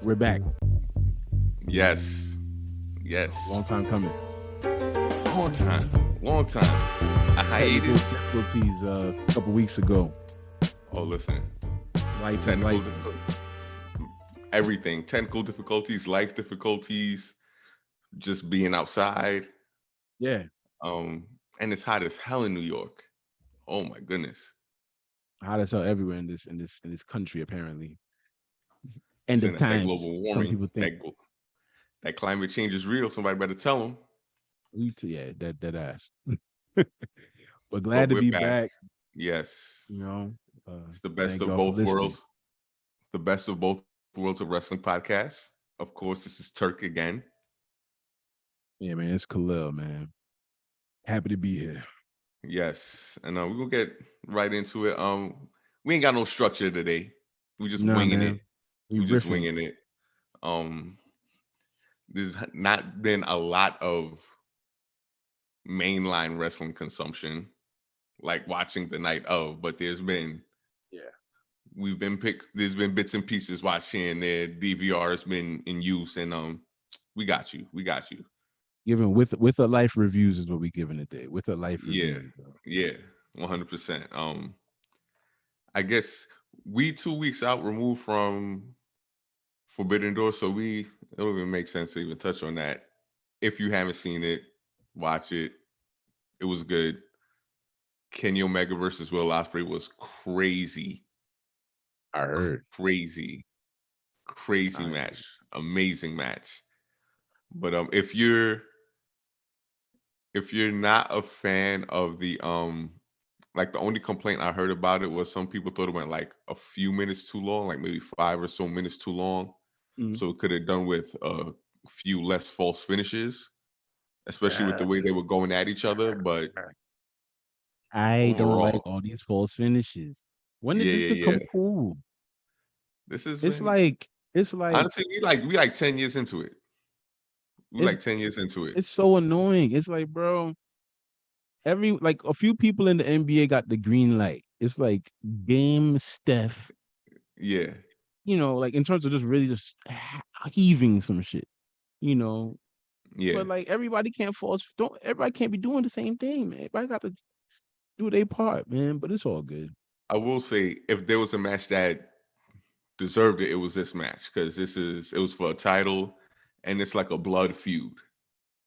We're back. Yes. Yes. Long time coming. Long time. Long time. A Technical hiatus. difficulties a couple weeks ago. Oh, listen. Life is Technical life. everything. Technical difficulties, life difficulties, just being outside. Yeah. Um, and it's hot as hell in New York. Oh my goodness. Hot as hell everywhere in this country, apparently. End Saying of that's that times. global Some warming. people think That climate change is real. Somebody better tell them. yeah, that ass. But But glad to we're be back. back. Yes. You know. Uh It's the best Thank of y'all for both listening. worlds. The best of both worlds of wrestling podcast. Of course, this is Turk again. Yeah, man. It's Khalil, man. Happy to be here. Yes, and we're gonna get right into it. We ain't got no structure today. We just Nah, winging it. man. We We just riffing. winging it. Um, there's not been a lot of mainline wrestling consumption, like watching the night of, but Yeah. we've been picked. There's been bits and pieces watching. There, DVR has been in use, and we got you. We got you. Giving with a life reviews is what we giving today. With a life Yeah, reviews, bro. yeah, 100%. I guess we 2 weeks out removed from Forbidden Door, so it don't even make sense to even touch on that. If you haven't seen it, watch it. It was good. Kenny Omega versus Will Ospreay was crazy, I heard. crazy, crazy I match, amazing match. But if you're not a fan of the like the only complaint I heard about it was some people thought it went like a few minutes too long, like maybe 5 or so minutes too long. mm, So it could have done with a few less false finishes, especially with the uh, way they were going at each other. But I don't like overall, all these false finishes. When did yeah, this yeah, become yeah. cool? This has It's been like it's like honestly we like 10 years into it. We it's like 10 years into it. it's so annoying. It's like, bro, every like a few people in the NBA got the green light. It's like game Steph, Yeah, like in terms of just really just heaving some shit, you know. yeah. But like everybody can't force don't everybody can't be doing the same thing, man. Everybody gotta do their part, man. But it's all good. I will say if there was a match that deserved it, it was this match because it was for a title and it's like a blood feud.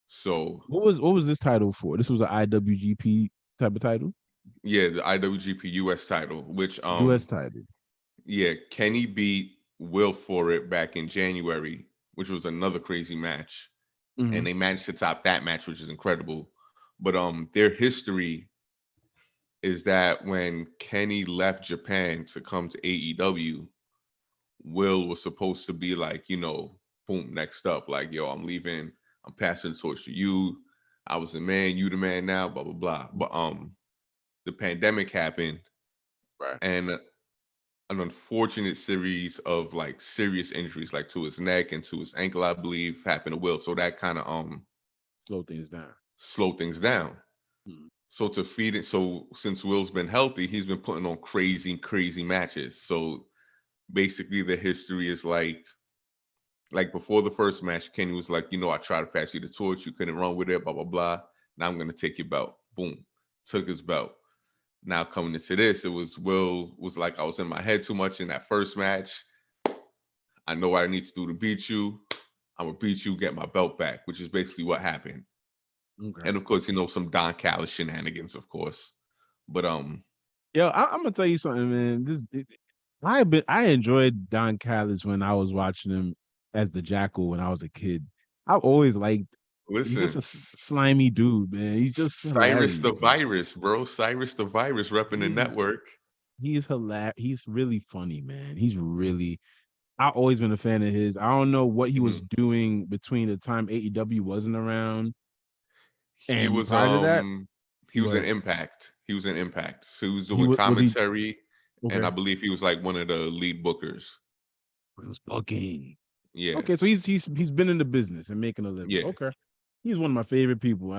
So What was this title for? This was an IWGP type of title? yeah, the IWGP US title, which US title. yeah, Kenny beat Will for it back in January, which was another crazy match. And Mhm. they managed to top that match, which is incredible. But their history is that when Kenny left Japan to come to AEW, Will was supposed to be like, boom, next up, like, yo, I'm leaving, I'm passing the torch to you. I was the man, you the man now, blah blah blah. But the pandemic happened, Right. and an unfortunate series of like serious injuries, like to his neck and to his ankle, I believe, happened to Will. So that kind of Slow things down. slowed things down. Mhm. So to feed it, so since Will's been healthy, he's been putting on crazy, crazy matches. So basically, the history is like before the first match, Kenny was like, I tried to pass you the torch, you couldn't run with it, blah blah blah. Now I'm gonna take your belt. Boom, took his belt. Now coming into this, it was Will was like I was in my head too much in that first match. I know what I need to do to beat you. I'm gonna beat you, get my belt back, which is basically what happened. Okay. And of course, some Don Callis shenanigans, of course. But Yo, I'm gonna tell you something, man. I enjoyed Don Callis when I was watching him as the Jackal when I was a kid. I've always liked. He's just listen, a slimy dude, man. He's just Cyrus the hilarious, man. Virus, bro. Cyrus the Virus repping the He's network. he's hilarious. He's really funny, man. He's really. I've always been a fan of his. I don't know what he was Mhm. doing between the time AEW wasn't around He and was prior to that, he was an but Impact. He was an Impact. So he was he doing was he commentary, and I okay. believe he was like one of the lead bookers. He was booking. Yeah, Okay, so he's been in the business and making a living. yeah. Okay. He's one of my favorite people.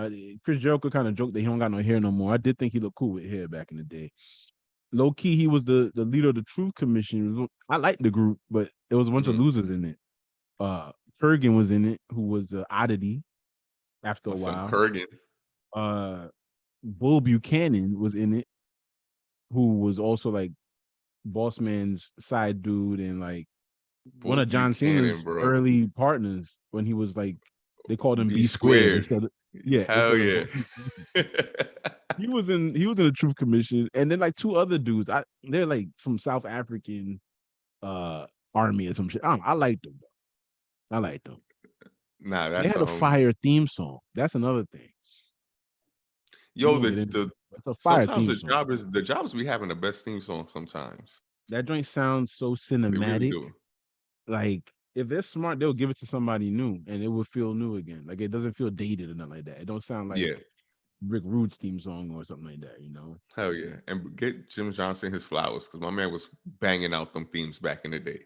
Chris Jericho kind of joked that he don't got no hair no more. I did think he looked cool with hair back in the day. Low key, he was the leader of the Truth Commission. I liked the group, but there was a bunch of Mhm. losers in it. Kurgan was in it, who was an oddity after a My son while. Kurgan. Bull Buchanan was in it, who was also like Boss Man's side dude and like one Bull of John Buchanan, Cena's bro. early partners when he was like they called him B B squared squared. instead of yeah Hell instead of yeah. he was in the Truth Commission and then like two other dudes. They're like some South African uh army or some shit. I liked them though. I liked them. Nah, They that's had a fire theme song. That's another thing. We yo, gonna get into the it. It's a fire sometimes theme song. the jobs be having the best theme song sometimes. That joint sounds so They really cinematic. do. Like if they're smart, they'll give it to somebody new, and it will feel new again. Like it doesn't feel dated or nothing like that. It don't sound like Yeah. Rick Rude's theme song or something like that. You know? Hell yeah. And get Jim Johnson his flowers because my man was banging out them themes back in the day.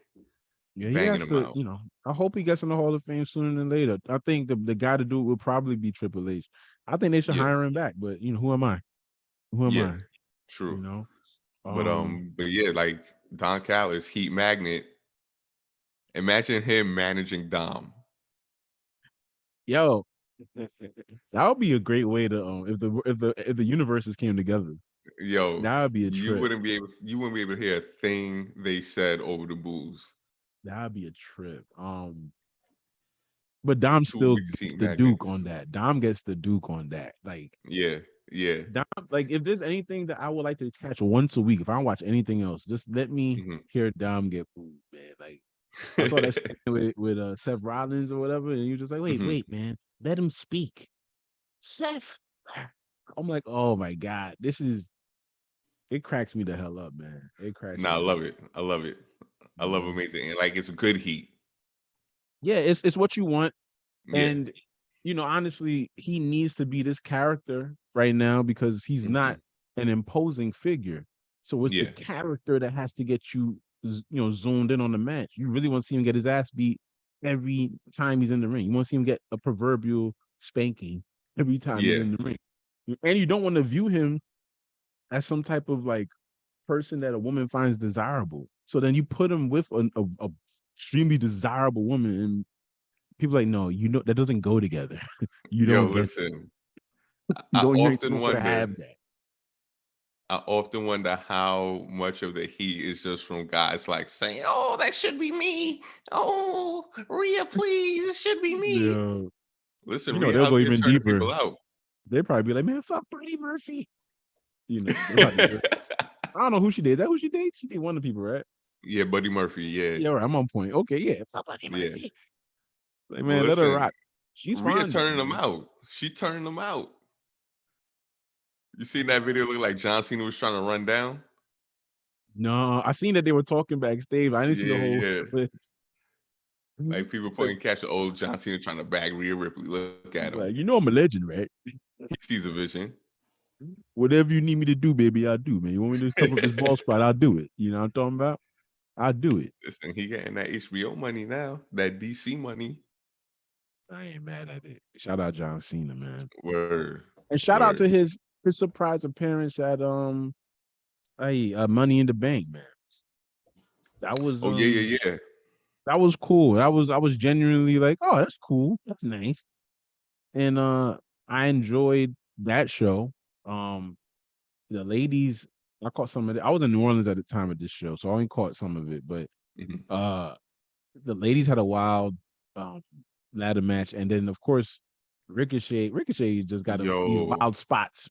Yeah, he Banging has them to. out. You know, I hope he gets in the Hall of Fame sooner than later. I think the guy to do it will probably be Triple H. I think they should Yeah. hire him back, but you know, who am I? Who am Yeah. I? You True. know? But yeah, like Don Callis, Heat Magnet. Imagine him managing Dom. Yo, that would be a great way to if the universes came together. Yo, That would be a trip. you wouldn't be able to hear a thing they said over the booze. That would be a trip. But Dom Two still weeks gets Heat the Duke on Magnets. that. Dom gets the Duke on that. Like Yeah, yeah. Dom, like if there's anything that I would like to catch once a week, if I don't watch anything else, just let me Mhm. hear Dom get booed, man. Like I saw that with Seth Rollins or whatever, and you're just like, Mhm. wait, man, let him speak. Seth. I'm like, oh my God, it cracks me the hell up, man. It cracks me Nah, I the hell love up. it. I love it. I You love know? amazing. And like it's good heat. Yeah, it's what you want. Yeah. And honestly, he needs to be this character right now because he's Mhm. not an imposing figure. So it's the Yeah. character that has to get you, zoomed in on the match. You really want to see him get his ass beat every time he's in the ring. You want to see him get a proverbial spanking every time he's Yeah. in the ring. And you don't want to view him as some type of like person that a woman finds desirable. So then you put him with a extremely desirable woman, and people like, no, that doesn't go together. You Yo, don't get that. listen. You I don't. You ain't often supposed to wonder. have that. I often wonder how much of the heat is just from guys like saying, "Oh, that should be me. Oh, Rhea, please, it should be me." Yeah. Listen, Rhea They'll out go there even turning deeper. people out. They probably be like, man, fuck Buddy Murphy. They probably do. I don't know who she did. That who she did? She did one of the people, right? Yeah, Buddy Murphy. Yeah, Yeah, right. I'm on point. Okay, yeah. Fuck Buddy yeah. Murphy. Like, But man, let her listen, rock. She's Rhea fine though, turning them man. out. She turning them out. You seen that video? Look like John Cena was trying to run down. No, I seen that they were talking backstage. I didn't see the Yeah, whole yeah. clip. Like people putting catch the old John Cena trying to bag Rhea Ripley. Look at him. Like, I'm a legend, right? He sees a vision. Whatever you need me to do, baby, I'll do, man. You want me to cover up this ball spot? I'll do it. You know what I'm talking about? I'll do it. Listen, he getting that HBO money now, that DC money. I ain't mad at it. Shout out John Cena, man. Word, And shout out to word. his surprise appearance at Money in the Bank, man. That was Oh yeah, yeah, yeah. that was cool. I was genuinely like, oh, that's cool. That's nice. And I enjoyed that show. Um the ladies, I caught some of it. I was in New Orleans at the time of this show, so I only caught some of it. But Mhm. the ladies had a wild um, ladder match, and then of course Ricochet just got these Yo, wild spots.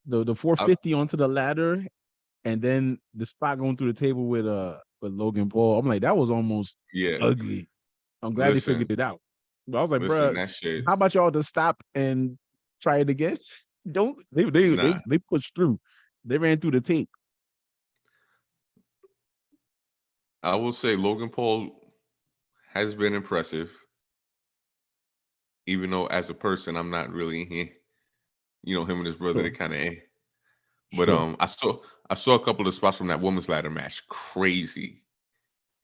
The I, 450 onto the ladder, and then the spot going through the table with Logan Paul. I'm like, that was almost yeah. ugly. I'm glad they Listen, figured it out. But I was like, listen. bruh, That shit. how about y'all just stop and try it again? Don't Nah, they pushed through. They ran through the tape. I will say Logan Paul has been impressive, even though as a person I'm not really him and his brother they Sure, kind of. But sure. I saw a couple of spots from that women's ladder match. Crazy,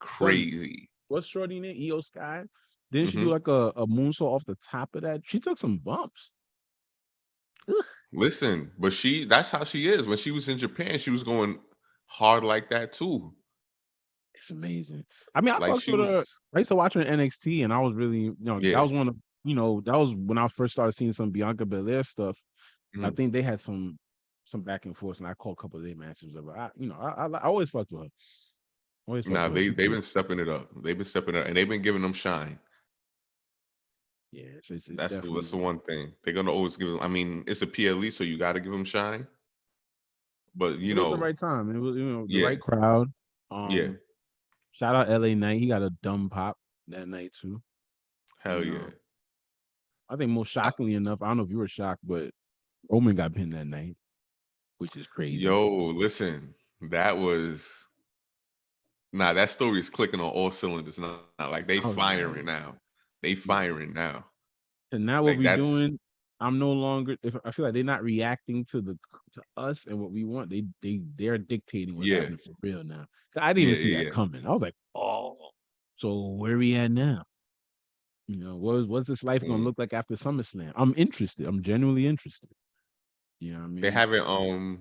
Son, crazy. what's Shorty name? EO Sky. Didn't she do Hmm. like a moonsault off the top of that? She took some bumps. Ugh. Listen, but that's how she is. When she was in Japan, she was going hard like that too. It's amazing. I mean, I Like fucked she with her. was, I used to watch her in NXT, and I was really, that yeah. was one of, that was when I first started seeing some Bianca Belair stuff. I Mhm. think they had some back and forth, and I called a couple of their matches. But I always fucked with her. Always fucked Nah, with her. She they've cool. been stepping it up. They've been stepping it up, and they've been giving them shine. Yeah, it's That's the definitely. one thing they're gonna always give them. I mean, it's a PLE, so you got to give them shine. But It was the right time. It was the yeah, right crowd. yeah, Um, Shout out LA Knight. He got a dumb pop that night too. hell You yeah. know, I think most Uh, shockingly enough, I don't know if you were shocked, but Roman got pinned that night, which is crazy. Yo, listen, that was nah. That story is clicking on all cylinders now. Like they I was firing like, now. They yeah. firing now. And now what Like we that's doing, I'm no longer. If I feel like they're not reacting to us and what we want, they're dictating what's yeah, happening for real now. 'Cause I didn't even yeah, see yeah, that yeah. coming. I was like, oh, so where we at now? What's this life gonna Mm. look like after SummerSlam? I'm interested. I'm genuinely interested. You know what I They mean? haven't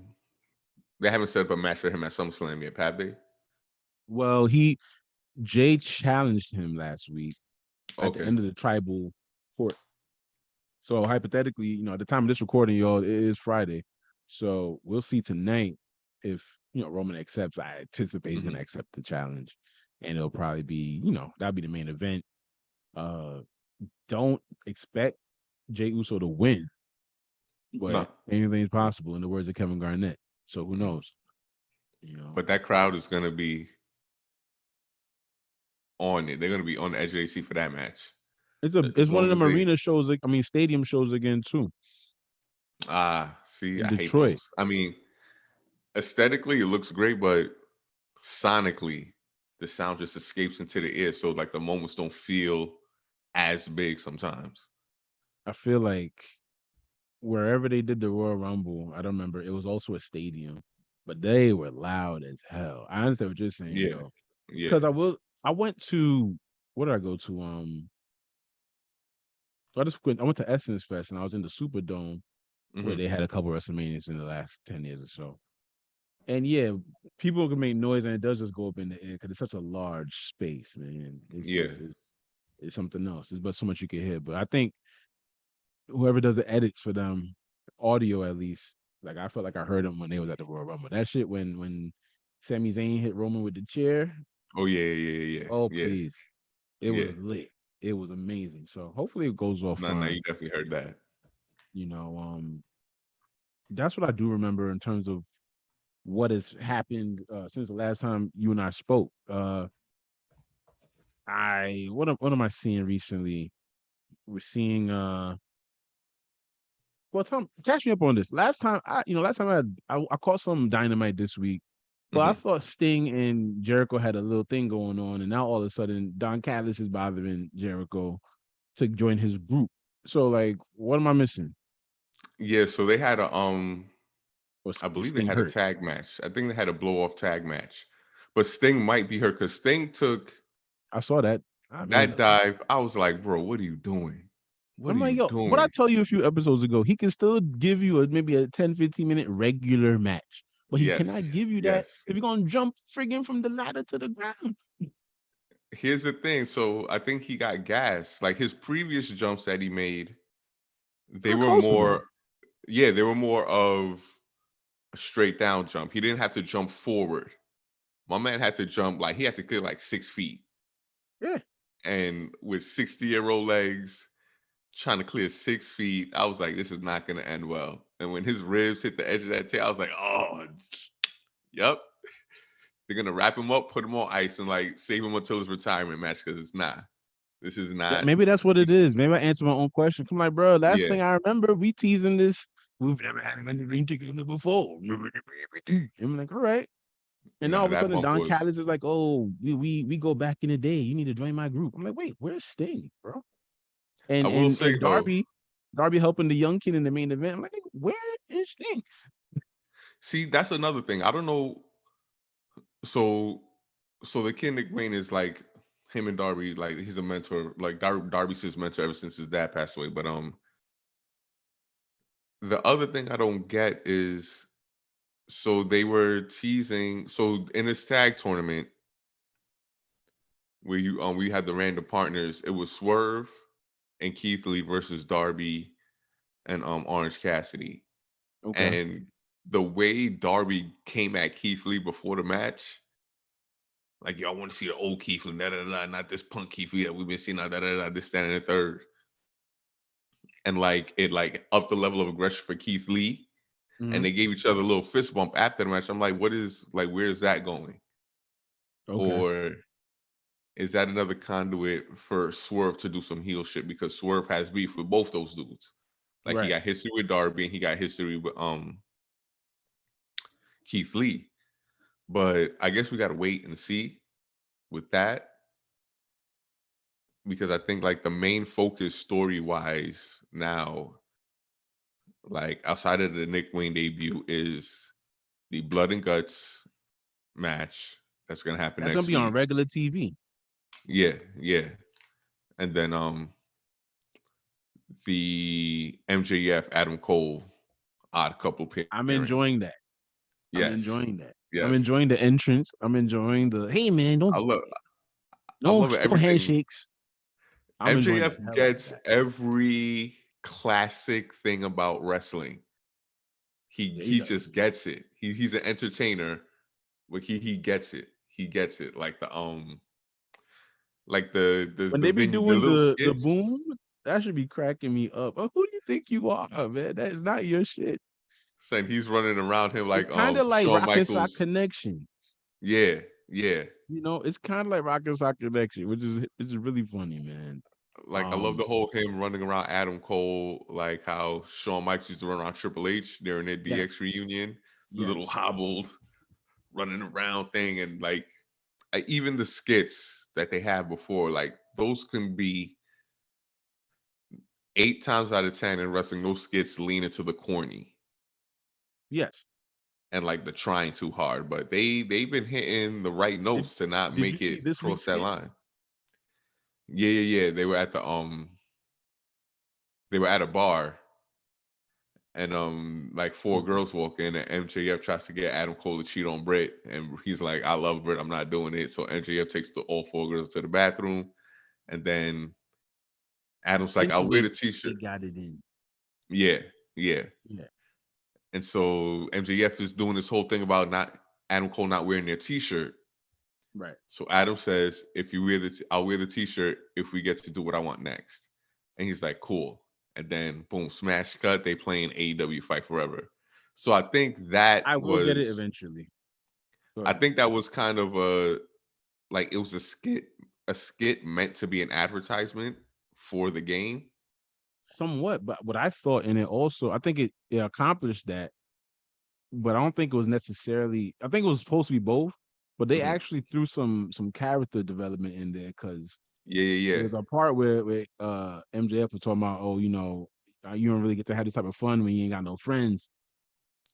they haven't set up a match for him at SummerSlam yet, have they? Well, Jay challenged him last week at the Okay. end of the tribal court. So hypothetically, at the time of this recording, y'all, it is Friday. So we'll see tonight if Roman accepts. I anticipate he's Hmm. gonna accept the challenge. And it'll probably be, that'll be the main event. Uh don't expect Jay Uso to win, No. but anything's possible in the words of Kevin Garnett. So who Mhm. knows? You know. But that crowd is gonna be on it. They're gonna be on the edge of their seat for that match. It's As one of long as them they arena shows, I mean stadium shows again too see, in I hate Detroit. those. I mean, aesthetically it looks great, but sonically the sound just escapes into the ear. So like the moments don't feel as big sometimes. I feel like wherever they did the Royal Rumble, I don't remember. It was also a stadium, but they were loud as hell. I understand what you're saying, Yeah. though, Yeah. because I went to what did I go to? I went to Essence Fest and I was in the Superdome where Hmm. they had a couple of WrestleManias in the last 10 years or so. And yeah, people can make noise and it does just go up in the air because it's such a large space, man. Yeah. It's something else. There's but so much you can hear. But I think whoever does the edits for them, audio at least. Like I felt like I heard them when they was at the Royal Rumble. That shit when Sami Zayn hit Roman with the chair. Oh yeah, yeah, yeah, Oh yeah, yeah. please, it Yeah. was lit. It was amazing. So hopefully it goes off No, no, fine. you definitely heard that. You know, that's what I do remember in terms of what has happened since the last time you and I spoke. What am I seeing recently? We're seeing well, Tom, catch me up on this. Last time I caught some dynamite this week. Well, I Hmm. thought Sting and Jericho had a little thing going on, and now all of a sudden Don Callis is bothering Jericho to join his group. So, like, what am I missing? Yeah, so they had a Or I is believe they Sting had a hurt? tag match. I think they had a blow off tag match. But Sting might be hurt because Sting took I saw that. I mean, that dive. I was like, bro, what are you doing? What I'm are like, you yo, what I doing? tell you a few episodes ago, he can still give you maybe a 10, 15-minute regular match, but he Yes, cannot give you that yes. if you're gonna jump friggin' from the ladder to the ground. Here's the thing. So I think he got gas. Like his previous jumps that he made, They they were were close to more, them. yeah, they were more of a straight down jump. He didn't have to jump forward. My man had to jump like he had to clear like 6 feet. Yeah. And with 60-year-old legs, trying to clear 6 feet, I was like, this is not gonna end well. And when his ribs hit the edge of that tail, I was like, oh, yep. They're gonna wrap him up, put him on ice, and like save him until his retirement match because it's not. This is not. Maybe that's what it He's, is. Maybe I answer my own question. I'm like, bro, last yeah, thing I remember, we teasing this. We've never had anything together before. I'm like, all right. And now all nah, of a that sudden, bump Don was Callis is like, oh, we go back in the day. You need to join my group. I'm like, wait, where's Sting, bro? I And will and say and though, Darby helping the young kid in the main event. I'm like, where is Sting? see, that's another thing. I don't know. So so the kid Nick Wayne is like him and Darby, like he's a mentor, like Darby's his mentor ever since his dad passed away. But the other thing I don't get is so they were teasing. So in this tag tournament, where you we had the random partners. It was Swerve and Keith Lee versus Darby and Orange Cassidy. Okay. And the way Darby came at Keith Lee before the match, like y'all want to see the old Keith Lee, da da da, not this punk Keith Lee that we've been seeing, da da da, this, that, and the third. And like it like upped the level of aggression for Keith Lee. And Hmm. they gave each other a little fist bump after the match. I'm like, what is like, where's that going? Okay. Or is that another conduit for Swerve to do some heel shit? Because Swerve has beef with both those dudes. Like he Right. got history with Darby and he got history with Keith Lee. But I guess we gotta wait and see with that. Because I think like the main focus story wise now, like outside of the Nick Wayne debut, is the Blood and Guts match that's gonna happen That's gonna next be on week. regular TV. Yeah, yeah. And then the MJF Adam Cole odd couple I'm pairing. enjoying that. I'm Yes. enjoying that. I'm Yes. enjoying the entrance. I'm enjoying the hey man, I don't love I no love it. no Everything handshakes. I'm enjoying the MJF hell out of gets that. every classic thing about wrestling. He Yeah, he he does. just gets it. He's an entertainer, but he gets it. He gets it. Like When they be the doing little the skits. boom, that should be cracking me up. Who do you think you are, man? That is not your shit. Saying he's running around him It's like kind of like Shawn Rock and Sock Michaels. Connection. Yeah, yeah. You know, it's kind of like Rock and Sock Connection, which is really funny, man. Like I love the whole him running around Adam Cole, like how Shawn Michaels used to run around Triple H during their DX Yes, reunion, the little yes. hobbled running around thing, and like even the skits that they had before, like those can be 8 times out of 10 in wrestling. Those skits lean into the corny Yes. and like the trying too hard, but they've been hitting the right Did notes to not Did you make see it this week's cross that skit? line. Yeah, yeah, yeah. They were at the they were at a bar and like four Mhm. girls walk in and MJF tries to get Adam Cole to cheat on Britt and he's like, I love Britt, I'm not doing it. So MJF takes all four girls to the bathroom and then Adam's like, I'll wear the Insinuate they t-shirt. got it in. Yeah, yeah. Yeah. And so MJF is doing this whole thing about not Adam Cole not wearing their t-shirt. Right. So Adam says, if you wear I'll wear the t-shirt if we get to do what I want next. And he's like, cool. And then boom, smash cut, they playing AEW Fight Forever. So I will get it eventually. Go I ahead. think that was kind of a like it was a skit meant to be an advertisement for the game. Somewhat, but what I thought in it also, I think it accomplished that, but I don't think it was necessarily. I think it was supposed to be both, but they Mhm. actually threw some character development in there because Yeah, yeah, there yeah. was a part where MJF was talking about, oh, you don't really get to have this type of fun when you ain't got no friends.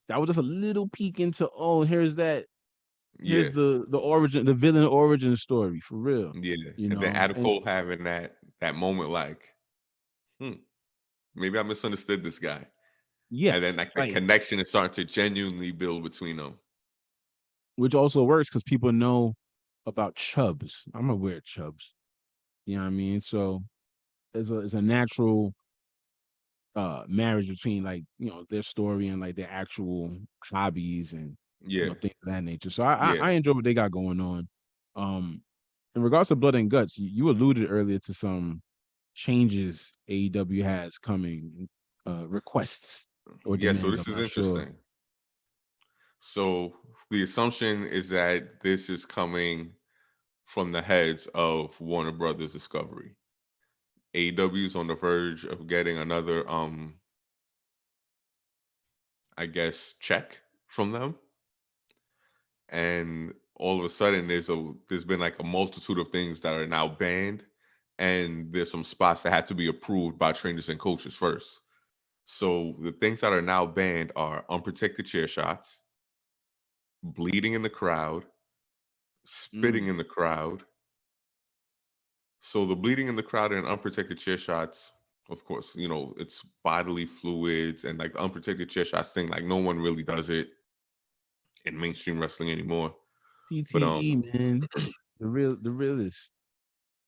That was just a little peek into, oh, here's Yeah, the origin, the villain origin story for real, yeah. And then Adam and Cole having that moment like, hmm, maybe I misunderstood this guy. And then yes, like the like connection is starting to genuinely build between them. which also works because people know about Chubs. I'm aware of Chubs. You know what I mean? So it's a natural marriage between like their story and like their actual hobbies and Yeah, things of that nature. So I yeah, I enjoy what they got going on. In regards to Blood and Guts, you alluded earlier to some changes AEW has coming, requests or yeah. So demands. I'm this is not sure. interesting. So the assumption is that this is coming from the heads of Warner Brothers Discovery. AEW is on the verge of getting another, I guess, check from them, and all of a sudden there's been like a multitude of things that are now banned, and there's some spots that have to be approved by trainers and coaches first. So the things that are now banned are unprotected chair shots, bleeding in the crowd, spitting Mm. in the crowd. So the bleeding in the crowd and unprotected chair shots, of course, it's bodily fluids and like the unprotected chair shots thing, like no one really does it in mainstream wrestling anymore. But PTE, man, the realest.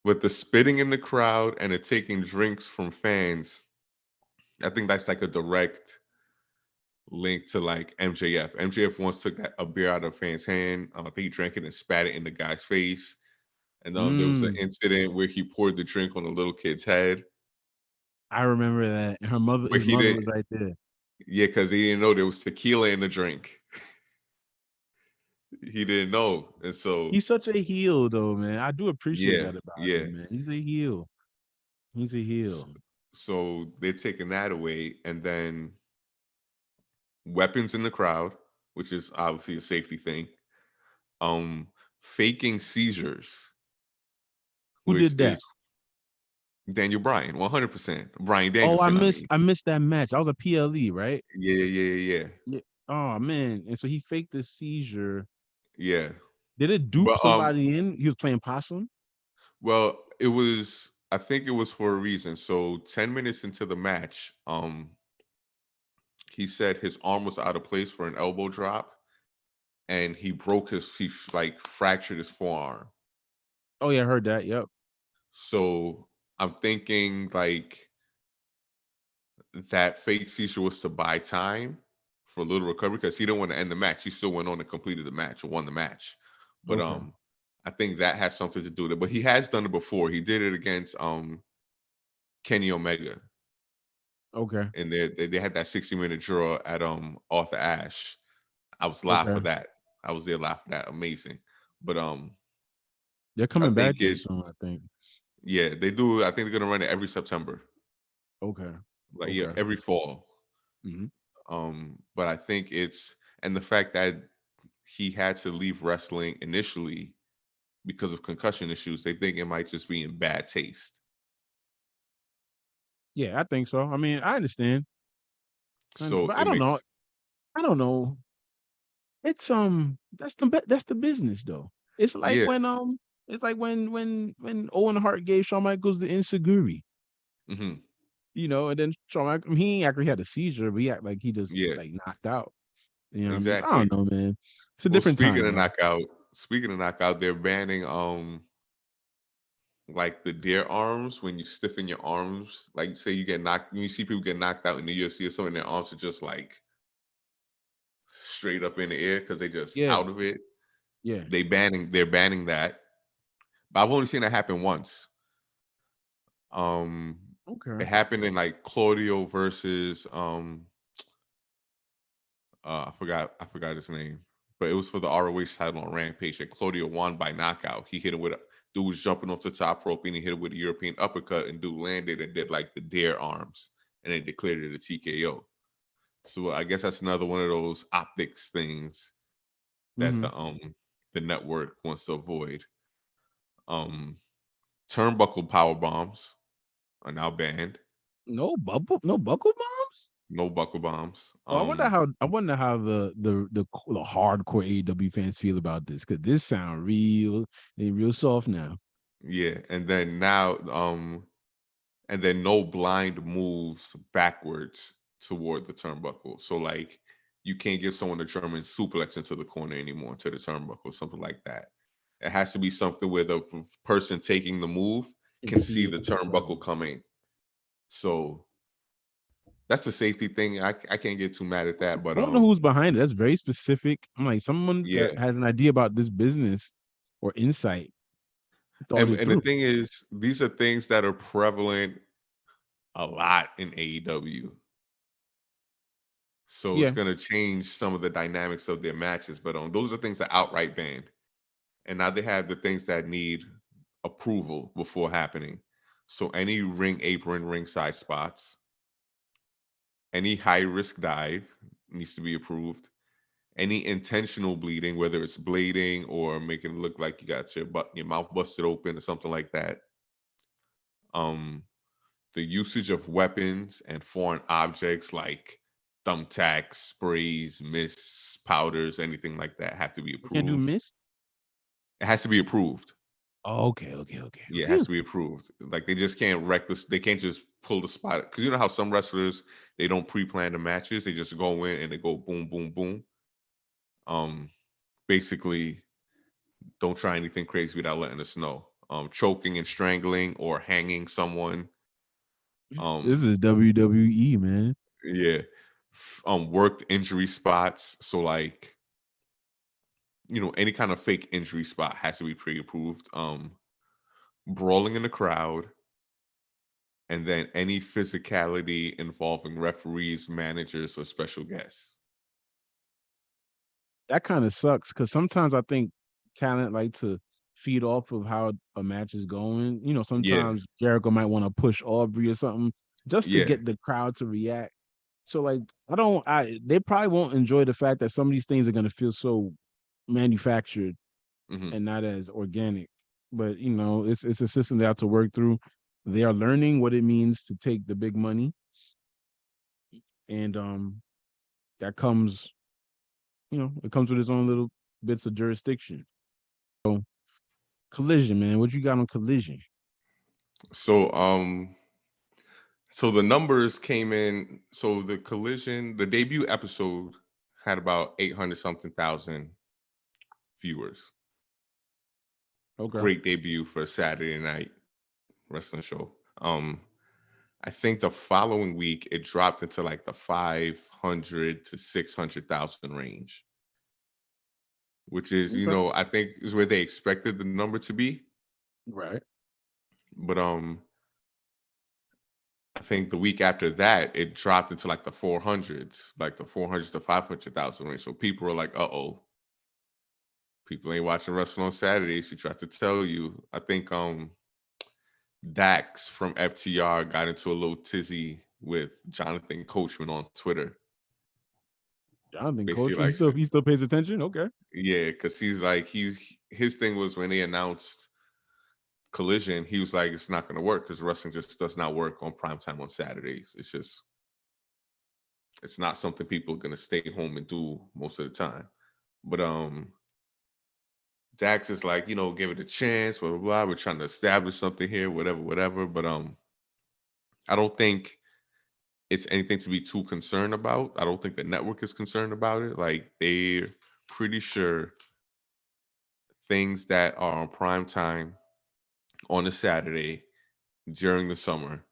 with the spitting in the crowd and the taking drinks from fans, I think that's like a direct link to like MJF. MJF once took a beer out of a fan's hand. I think he drank it and spat it in the guy's face. And there was an Mm, incident where he poured the drink on a little kid's head, I remember that. And but his he mother didn't. was right there. Yeah, because he didn't know there was tequila in the drink. He didn't know, and so He's such a heel, though, man. I do appreciate yeah, that about yeah. him, man. He's a heel. He's a S- heel. So they're taking that away, and then weapons in the crowd, which is obviously a safety thing. Um, Faking seizures, Who which did that? is Daniel Bryan, 100%. Bryan Oh, Danielson, I mean. I missed that match. That was a PLE, right? Yeah, yeah, yeah, Yeah. Oh man. And so he faked the seizure. yeah. Did it dupe But somebody in? He was playing possum. well, it was. I think it was for a reason. So 10 minutes into the match, he said his arm was out of place for an elbow drop, and like fractured his forearm. Oh yeah, I heard that. Yep. So I'm thinking like that fake seizure was to buy time for a little recovery because he didn't want to end the match. He still went on and completed the match or won the match. But Okay. I think that has something to do with it. But he has done it before. He did it against Kenny Omega. Okay. And they had that 60-minute draw at Arthur Ashe. I was live for Okay. that. I was there live for that. Amazing. But They're I coming back think there it's soon, I think. yeah, they do. I think they're gonna run it every September. Okay. Like yeah, Okay. every fall. Hmm. But I think it's and the fact that he had to leave wrestling initially because of concussion issues, they think it might just be in bad taste. Yeah, I think so. I mean, I understand. So But I it don't know. makes I don't know. It's that's the business though. It's like yeah. when it's like when Owen Hart gave Shawn Michaels the Inseguri, Hmm. and then Shawn Michaels, he ain't actually had a seizure, but he act like he just Yeah, like knocked out. You know what I mean? I exactly. don't know, man. It's a Well, different time, man. speaking of knockout, they're banning like the deer arms when you stiffen your arms. Like say you get knocked, you see people get knocked out in the UFC or something, their arms are just like straight up in the air because they just Yeah, out of it. yeah. They're banning that. But I've only seen that happen once. Um Okay, it happened in like Claudio versus I forgot his name. But it was for the ROH title on Rampage. And Claudio won by knockout. He hit him with a dude was jumping off the top rope and he hit it with a European uppercut and dude landed and did like the dare arms and they declared it a TKO. So I guess that's another one of those optics things that hmm. the network wants to avoid. Um Turnbuckle power bombs are now banned. No buckle bombs. No buckle bombs. Oh, I wonder how the hardcore AEW fans feel about this because this sound they real soft now. Yeah, and then no blind moves backwards toward the turnbuckle. So like you can't give someone a German suplex into the corner anymore to the turnbuckle, something like that. It has to be something where the person taking the move And can see see the it coming. turnbuckle coming. So that's a safety thing. I can't get too mad at that, but I wonder who's behind it. That's very specific. I'm like someone that yeah. has an idea about this business or insight thought it And the through. thing is, these are things that are prevalent a lot in AEW. So it's Yeah, gonna change some of the dynamics of their matches. But those are things that outright banned. And now they have the things that need approval before happening. So any ring apron, ringside spots, any high risk dive needs to be approved. Any intentional bleeding, whether it's bleeding or making it look like you got your mouth busted open or something like that. Um, the usage of weapons and foreign objects like thumbtacks, sprays, mists, powders, anything like that have to be we can't do approved. mist. It has to be approved. Oh, okay, okay, okay. Yeah, it has Phew. to be approved. Like they just can't reckless. They can't just pull the spot because you know how some wrestlers they don't pre-plan the matches. They just go in and they go boom, boom, boom. Um, Basically, don't try anything crazy without letting us know. choking and strangling or hanging someone. This Um, is WWE, man. yeah, worked injury spots. So like, any kind of fake injury spot has to be pre-approved. Brawling in the crowd, and then any physicality involving referees, managers, or special guests. That kind of sucks because sometimes I think talent like to feed off of how a match is going. Yeah, Sometimes Jericho might want to push Aubrey or something just to yeah, get the crowd to react. So like they probably won't enjoy the fact that some of these things are gonna feel so manufactured hmm and not as organic. But it's a system they have to work through. They are learning what it means to take the big money, and that comes, it comes with its own little bits of jurisdiction. So Collision, man, what you got on Collision? So so the numbers came in. So the Collision, the debut episode had about 800 something thousand viewers. Okay, Great debut for a Saturday night wrestling show. I think the following week it dropped into like the 500 to 600,000 range, which is, okay, I think is where they expected the number to be. right. But I think the week after that it dropped into like the 400s, like the 400 to 500,000 range. So people were like, "Uh-oh, people ain't watching wrestling on Saturdays." We tried to tell you. I think Dax from FTR got into a little tizzy with Jonathan Coachman on Twitter. Jonathan Basically, Coachman, like, he still pays attention. Okay, yeah, because he's like his thing was when they announced Collision, he was like, it's not going to work because wrestling just does not work on primetime on Saturdays. It's not something people are going to stay home and do most of the time. But Dax is like, give it a chance, blah blah blah. We're trying to establish something here, whatever, whatever. But I don't think it's anything to be too concerned about. I don't think the network is concerned about it. Like they're pretty sure things that are on prime time on a Saturday during the summer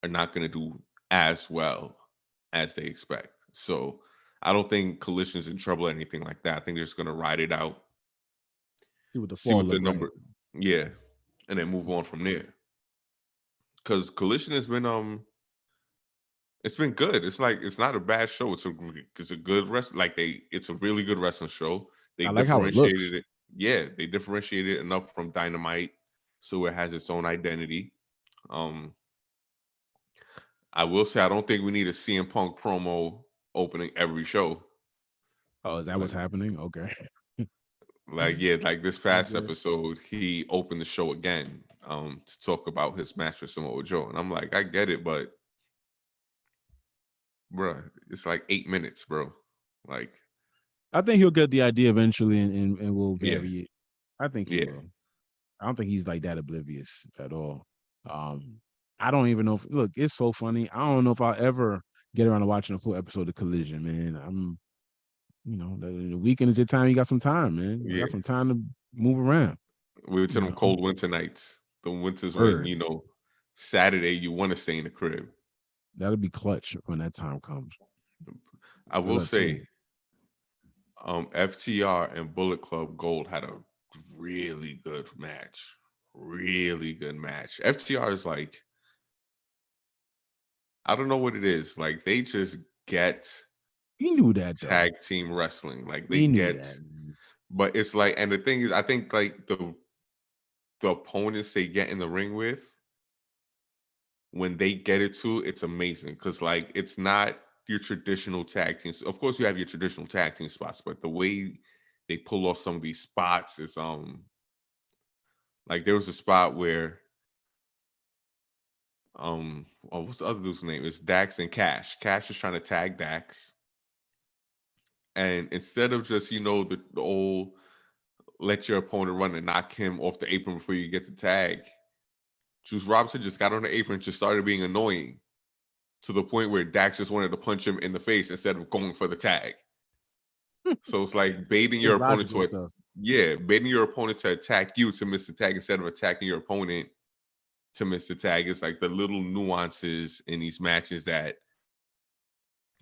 are not going to do as well as they expect. So I don't think Collision's in trouble or anything like that. I think they're just going to ride it out, see what the see fall what the look like. number, yeah, and then move on from there. Because Collision has been it's been good. It's like it's not a bad show. It's a good it's a really good wrestling show. They I like how it looks. differentiated it. Yeah, they differentiated it enough from Dynamite, so it has its own identity. Um, I will say I don't think we need a CM Punk promo opening every show. Oh, is that what's Like, happening? Okay, yeah, like this past okay. episode, he opened the show again to talk about his match with Samoa Joe, and I'm like, I get it, but bruh, it's like 8 minutes, bro. Like, I think he'll get the idea eventually, and will yeah, vary it. I think he yeah. will. I don't think he's like that oblivious at all. I don't even know if look, it's so funny. I don't know if I'll ever get around to watching a full episode of Collision, man. The weekend is your time. You got some time, man. I got Yeah, some time to move around. we went to You them know, cold winter nights. The winters when word Saturday you want to stay in the crib. that'll be clutch when that time comes. I Good will luck to say, FTR and Bullet Club Gold had a really good match. Really good match. FTR is like, I don't know what it is. Like they just get he knew that though. tag team wrestling. Like they He knew get, that. but it's like, and the thing is, I think like the opponents they get in the ring with, when they get it to, it's amazing because like it's not your traditional tag teams. Of course, you have your traditional tag team spots, but the way they pull off some of these spots is like there was a spot where oh, what's the other dude's name? It's Dax and Cash. Cash is trying to tag Dax, and instead of just the old let your opponent run and knock him off the apron before you get the tag, Juice Robinson just got on the apron and just started being annoying to the point where Dax just wanted to punch him in the face instead of going for the tag. So it's like baiting your It's opponent logical to a stuff. Yeah, baiting your opponent to attack you to miss the tag instead of attacking your opponent to miss the tag. It's like the little nuances in these matches that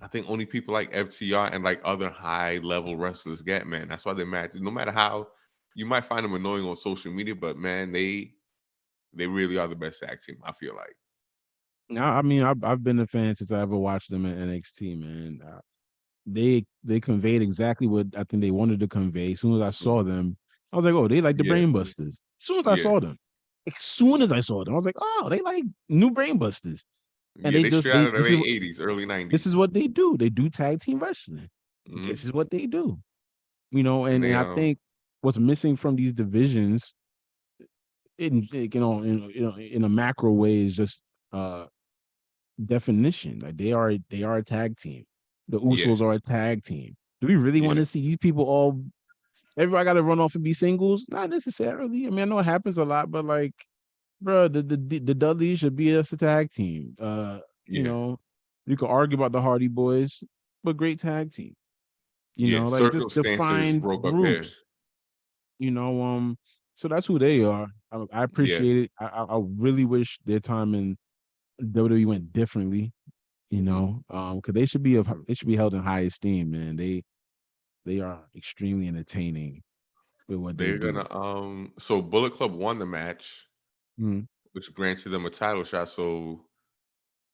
I think only people like FTR and like other high level wrestlers get, man. That's why they match. No matter how you might find them annoying on social media, but man, they really are the best tag team, I feel like. Now, I mean, I've been a fan since I ever watched them in NXT, man. They conveyed exactly what I think they wanted to convey. As soon as I saw Mhm. them, I was like, oh, they like the Yeah, Brain Busters. As soon as I yeah, saw them, as soon as I saw them, I was like, oh, they like new Brain Busters. And yeah. they They just straight out they of the late '80s, early this is '90s. what they do. They do tag team wrestling. Hmm. This is what they do. You know, And and they I think what's missing from these divisions in a macro way is just uh definition. Like they are a tag team. The yeah, Usos are a tag team. Do we really want yeah, to see these people all? Everybody got to run off and be singles? Not necessarily. I mean, I know it happens a lot, but like, bro, the Dudleys should be us a tag team. You yeah, know, you could argue about the Hardy Boys, but great tag team. You yeah. know, like just Circumstances define broke up here. groups. You know, so that's who they are. I Yeah, appreciate it. I really wish their time in WWE went differently. You hmm know, because they should be held in high esteem, man. They are extremely entertaining with what they they're do. gonna So Bullet Club won the match, Mhm. which granted them a title shot. So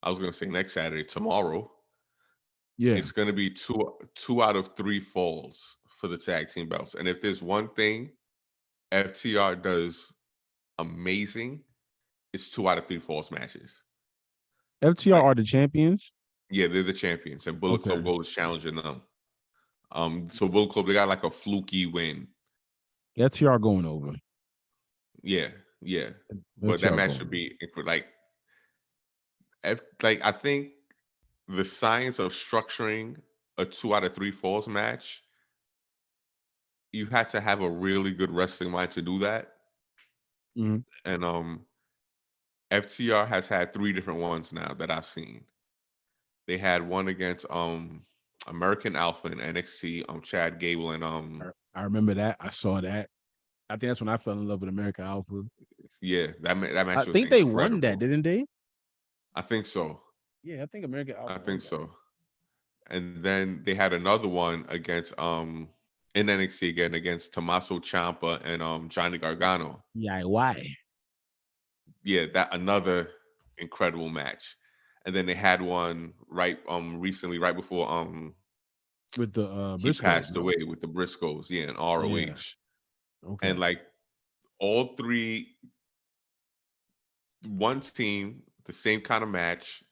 I was gonna say next Saturday, tomorrow, Yeah, it's gonna be two out of three falls for the tag team belts. And if there's one thing FTR does amazing, it's two out of three falls matches. FTR Like, are the champions. yeah, they're the champions, and Bullet Club Okay, Gold is challenging them. So Bullet Club, they got like a fluky win. FTR going over. Yeah, yeah. But that FTR match going should over. be like like I think the science of structuring a two out of three falls match, you have to have a really good wrestling mind to do that. Mhm. And FTR has had three different ones now that I've seen. They had one against American Alpha in NXT, Chad Gable and I remember that. I saw that. I think that's when I fell in love with American Alpha. yeah, that I match was think they won that, incredible. didn't they? I think so. Yeah, I think American I Alpha think won that. so. And then they had another one against in NXT again against Tommaso Ciampa and Johnny Gargano. Yeah, why? Yeah, that another incredible match. And then they had one right recently, right before With the he Briscoes, passed no? away with the Briscoes, yeah, in Yeah. ROH. And Okay. like all three, one team, the same kind of match,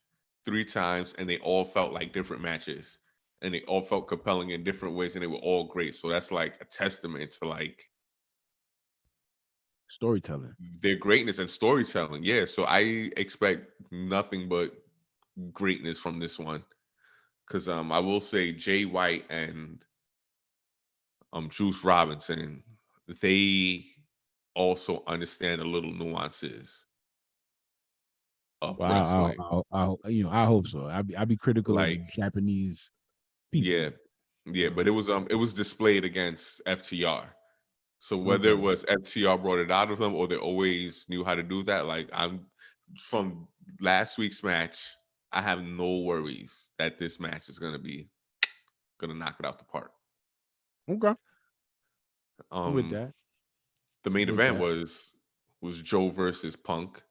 three times, and they all felt like different matches. And they all felt compelling in different ways, and they were all great. So that's like a testament to like Storytelling. their greatness and storytelling. Yeah. So I expect nothing but greatness from this one. Cause I will say Jay White and Juice Robinson, they also understand the little nuances of Well, wrestling. I hope so. I'd be critical of Like, Japanese people. yeah, yeah, You but it was displayed against FTR. So know? whether it Okay. was FTR brought it out of them or they always knew how to do that, like I'm from last week's match, I have no worries that this match is gonna knock it out the park. Okay. I'm with Um, that. the main With event that. was Joe versus Punk.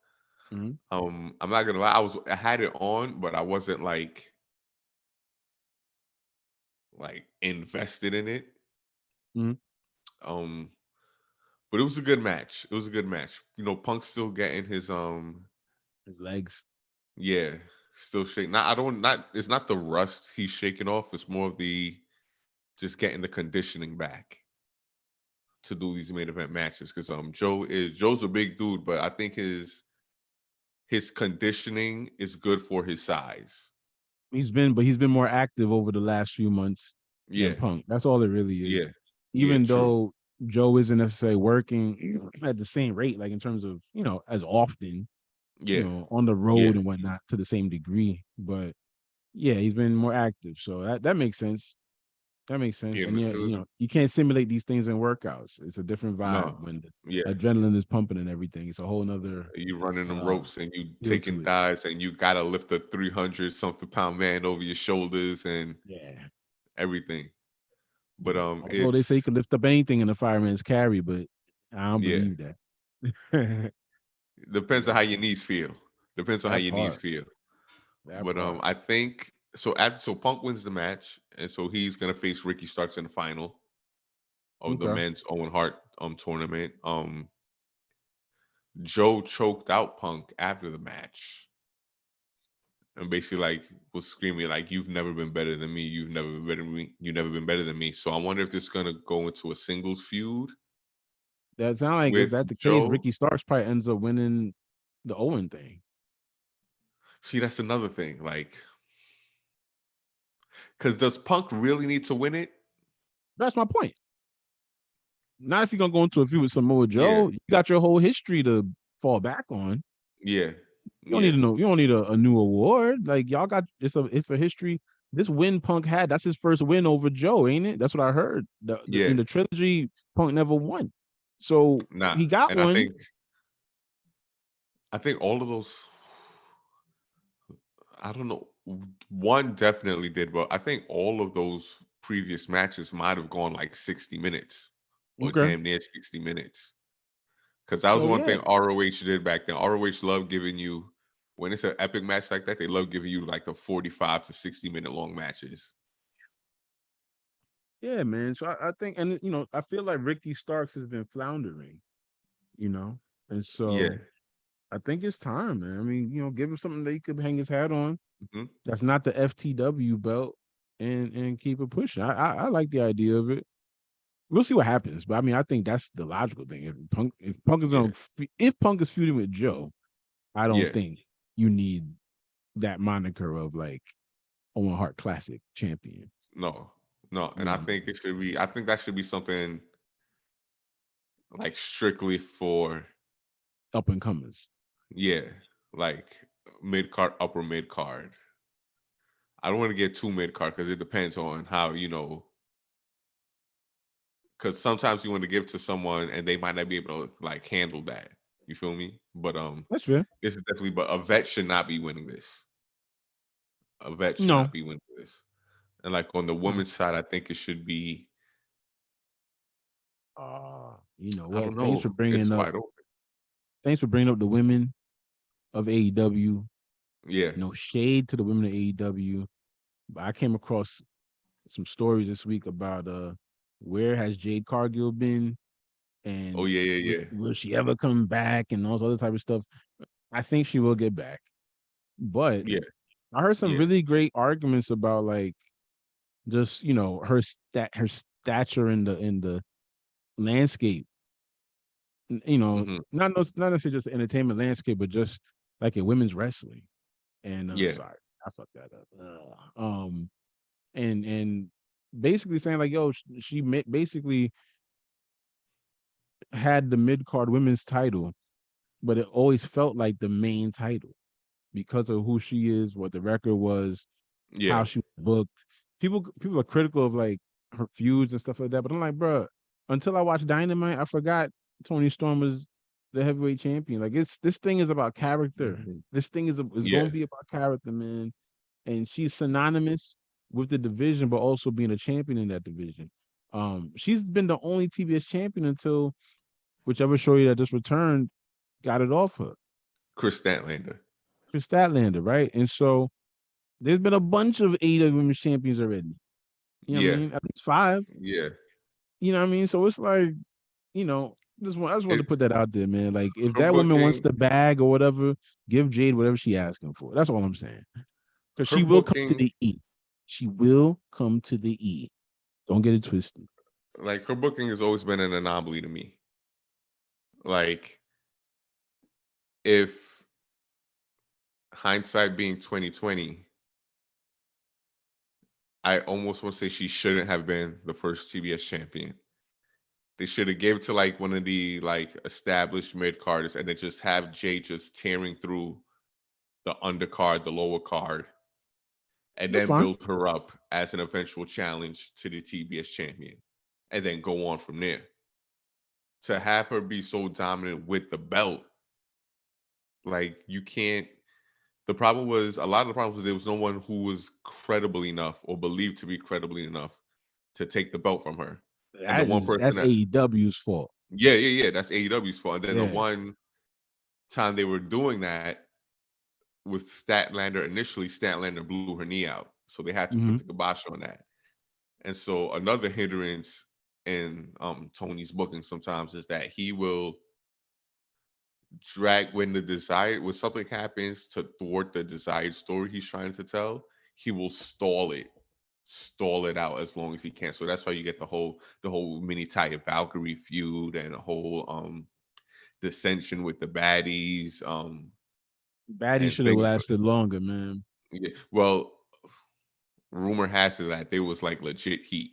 Mhm. I'm not gonna lie, I had it on, but I wasn't like invested in it. Mhm. Um, but it was a good match. It was a good match. You know, Punk's still getting his His legs. yeah, still shaking. Not I don't not it's not the rust he's shaking off. It's more of the just getting the conditioning back to do these main event matches. Because Joe's a big dude, but I think his conditioning is good for his size. He's been more active over the last few months than Yeah, Punk. That's all it really is. yeah, yeah. Even True. though Joe isn't necessarily working at the same rate, like in terms of, as often, Yeah, on the yeah, road and whatnot to the same degree. But yeah, he's been more active. So that makes sense. That makes sense. You And know, yeah, it was you can't simulate these things in workouts. It's a different vibe no, when yeah. the adrenaline is pumping and everything. It's a whole nother You running them ropes and you feel taking to it. dives and you gotta lift a 300 something pound man over your shoulders and Yeah. everything. But Yeah. Although they say you it's can lift up anything in a fireman's carry, but I don't yeah. believe that. Depends on Yeah. how your knees feel. Depends on how That your knees part. feel. That But part. I think so. So Punk wins the match, and so he's gonna face Ricky Starks in the final of the Okay. men's Owen Hart tournament. Joe choked out Punk after the match, and basically like was screaming like, "You've never been better than me. You've never been better than me. You've never been better than me." So I wonder if this is gonna go into a singles feud That sound like if with that's the case, Joe. Ricky Starks probably ends up winning the Owen thing. See, that's another thing. Like, because does Punk really need to win it? That's my point. Not if you're gonna go into a feud with Samoa Yeah, Joe. You got your whole history to fall back on. yeah, You don't need yeah. to know. You don't need a new award. Like y'all got it's a history. This win Punk had, that's his first win over Joe, ain't it? That's what I heard. Yeah, In the trilogy, Punk never won. So nah. he got And I one. think all of those. I don't know. One definitely did, but I think all of those previous matches might have gone like 60 minutes or Okay. damn near 60 minutes. Because that was So one yeah. thing ROH did back then. ROH loved giving you, when it's an epic match like that, they love giving you like the 45 to 60-minute long matches. Yeah, man. So I think, and I feel like Ricky Starks has been floundering, you know, and Yeah. so I think it's time, man. I mean, give him something that he could hang his hat on. Hmm. That's not the FTW belt, and keep it pushing. I like the idea of it. We'll see what happens, but I mean, I think that's the logical thing. Yeah. If Punk is feuding with Joe, I don't Yeah. think you need that moniker of like Owen Hart Classic champion. No. No. You And I know, think I think that should be something like strictly for, up and comers. yeah, like mid card, upper mid card. I don't want to get too mid card because it depends on how, because sometimes you want to give to someone and they might not be able to like handle that. You feel me? But That's fair. this is definitely, but a vet should not be winning this. A vet should No, not be winning this. And like on the no. women's side, I think it should be, You know I what? don't know. It's wide open. Thanks for bringing up the women of AEW. Yeah. No shade to the women of AEW, but I came across some stories this week about where has Jade Cargill been, Oh and yeah, yeah, yeah. will she ever come back, and all this other type of stuff. I think she will get back, but Yeah. I heard some Yeah. really great arguments about like just her stature in the landscape. Hmm. Not necessarily just the entertainment landscape, but just like in women's wrestling. And Yeah. sorry, I fucked that up. And basically saying like, yo, she basically had the mid card women's title, but it always felt like the main title because of who she is, what the record was, how Yeah. she was booked. People are critical of like her feuds and stuff like that, but I'm like, bro, until I watched Dynamite, I forgot Tony Storm was the heavyweight champion. Like this thing is about character. This thing is going Yeah. to be about character, man. And she's synonymous with the division, but also being a champion in that division. She's been the only TBS champion until whichever show that just returned got it off her, Chris Statlander. Chris Statlander, right? And so there's been a bunch of AEW Women's Champions already. You know what I Yeah. mean? At least five. Yeah. You know what I mean? So it's like, I just wanted to It's put that out there, man. Like if her that woman wants booking. the bag or whatever, give Jade whatever she asking for. That's all I'm saying. Because Her she will come to booking. the E. She will come to the E. Don't get it twisted. Like her booking has always been an anomaly to me. Like if hindsight being 2020, I almost want to say she shouldn't have been the first TBS champion. They should have gave it to like one of the like established mid carders and then just have Jay just tearing through the undercard, the lower card, and That's then fine. build her up as an eventual challenge to the TBS champion, and then go on from there. To have her be so dominant with the belt, like you can't. The problem was a lot of the problems was there was no one who was credible enough or believed to be credible enough to take the belt from her. And the one person That's that, AEW's fault. yeah, that's AEW's fault. And then the Yeah. one time they were doing that with Statlander, initially Statlander blew her knee out, so they had to put Hmm. the kibosh on that. And so another hindrance in Tony's booking sometimes is that he will drag when something happens to thwart the desired story he's trying to tell, he will stall it out as long as he can. So that's why you get the whole mini Taya Valkyrie feud and a whole dissension with the baddies Baddies and should have things. lasted longer, man. Yeah, well, rumor has it that there was like legit heat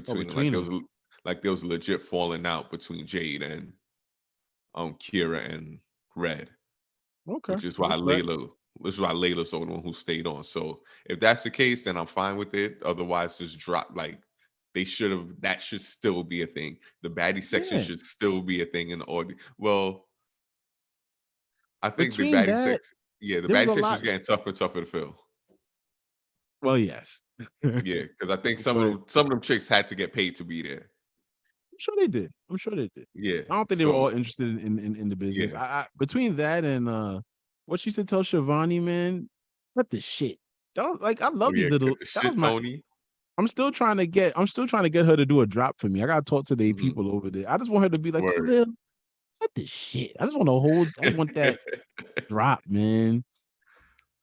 Oh, between them. between them. Like there was legit falling out between Jade and Kira and Red, Okay. which is why Respect. Layla's the only one who stayed on. So if that's the case, then I'm fine with it. Otherwise, just drop like that should still be a thing. The baddie section Yeah. should still be a thing in the audience. Well, I think the Between baddie that, section, yeah, the there was baddie a section is lot. getting tougher and tougher to fill. Well, yes. I'm Yeah, because I think sure some of them chicks had to get paid to be there. they did. I'm sure they did. Yeah. I don't think they were all So interested in the business. yeah. I between that and what she used to tell Shivani, man, what the shit. That was, like I Oh love these yeah, little. cut the That was shit, my. Tony. I'm still trying to get her to do a drop for me. I gotta talk to the Hmm. people over there. I just want her to be like, Word. Khalil, what the shit. I just want to hold. I just want that drop, man.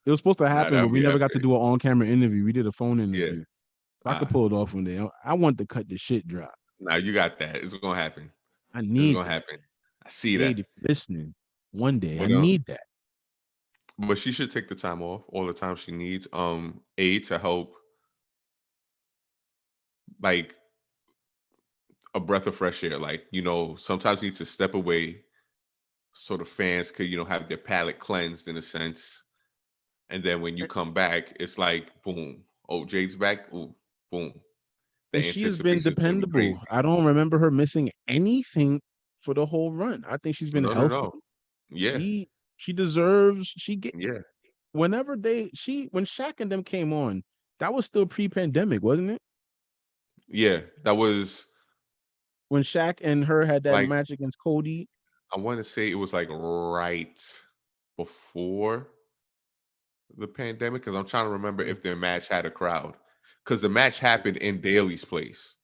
It was supposed to Nah, happen, but that'd we be never got to epic. do an on-camera interview. We did a phone Yeah. interview. I could Ah, pull it off one day. I want to cut the shit drop. now you got that. It's gonna happen. I It's need gonna that. happen. I see Jade, that. if you're listening, one day I But need that. she should take the time off, all the time she needs. To help, like a breath of fresh air. Like, sometimes you need to step away so the fans could, have their palate cleansed in a sense. And then when you come back, it's like boom. Oh, Jade's back. Ooh, boom. And The she has been anticipation is gonna be crazy. dependable. I don't remember her missing anything for the whole run. I think she's been No, no, healthy. no. Yeah, She she deserves she get yeah, whenever when Shaq and them came on, that was still pre-pandemic, wasn't it? yeah. That was When Shaq and her had that like match against Cody. I want to say it was like right before the pandemic because I'm trying to remember Yeah. if their match had a crowd because the match happened in Daly's place.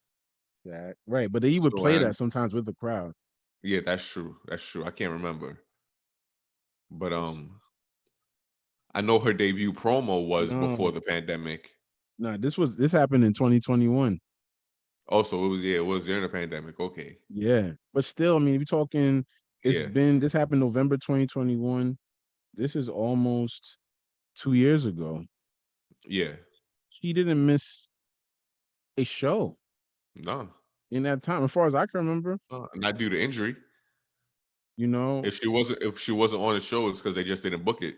Shaq. Right. But he would So play that and sometimes with the crowd. yeah, that's true. That's true. I can't remember, but I know her debut promo was before No, the pandemic. no, this happened in 2021. Also, it was during the pandemic. Okay, Yeah. But still, I mean, if you're talking, yeah, this happened November 2021. This is almost 2 years ago. yeah, She didn't miss a show no, in that time, as far as I can remember. not due to injury. You know, If she wasn't on the show, it's because they just didn't book it.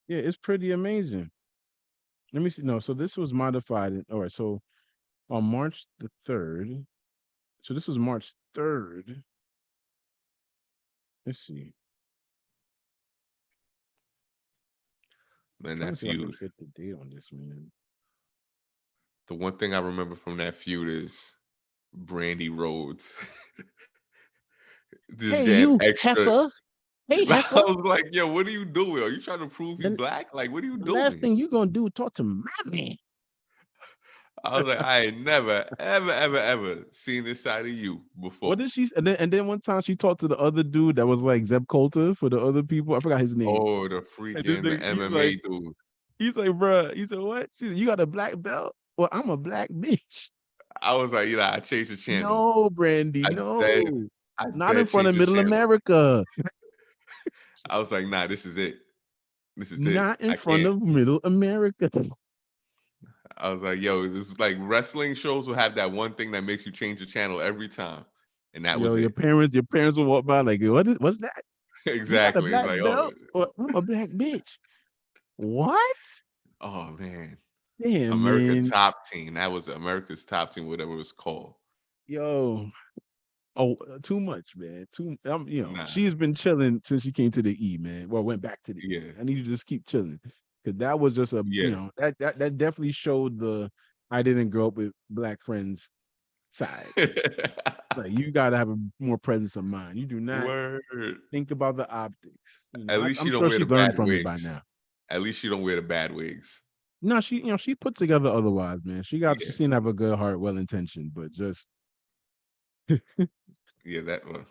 yeah, it's pretty amazing. Let me see. No, so this was modified. All right, so on March the 3rd. So this was March 3rd. Let's see. Man, Trying that to see if I feud. can get the date on this, man. The one thing I remember from that feud is Brandy Rhodes just Hey, getting you extra. heifer. Hey, I heifer. was like, yo, what are you doing? Are you trying to prove you The, black? Like, what are you the last doing? thing you gonna do is talk to my man. I was like, I ain't never, ever, ever, ever seen this side of you before. What did she? And then one time she talked to the other dude that was like Zeb Coulter for the other people. I forgot his name. Oh, the And then freaking he's MMA like, dude. bruh. He said, what? She said, you got a black belt? Well, I'm a black bitch. I was like, I changed the channel. No, Brandy, I dead, no. I Not in dead front of changed the Middle channel. America. I was like, nah, this is it. This is it. Not in I front can't. of Middle America. I was like, yo, this is like wrestling shows will have that one thing that makes you change the channel every time. And that Yo, was your it. parents will walk by like, what's that? You got a Exactly. It's black like, oh, belt? Well, I'm a black bitch. What? Oh man, Damn, America man. Top Team. That was America's Top Team, whatever it was called. Yo. Oh, too much, man. Nah, She's been chilling since she came to the E, man. Well, went back to the E. yeah, I need to just keep chilling. Cause that was just yeah. that definitely showed the I didn't grow up with black friends side. Like you gotta have a more presence of mind. You do not Word. think about the optics. At least I'm she don't sure wear the she's learned bad from it by wigs. now. At least she don't wear the bad wigs. No, she put together otherwise, man. She Yeah, seemed to have a good heart, well intentioned, but just yeah. That one.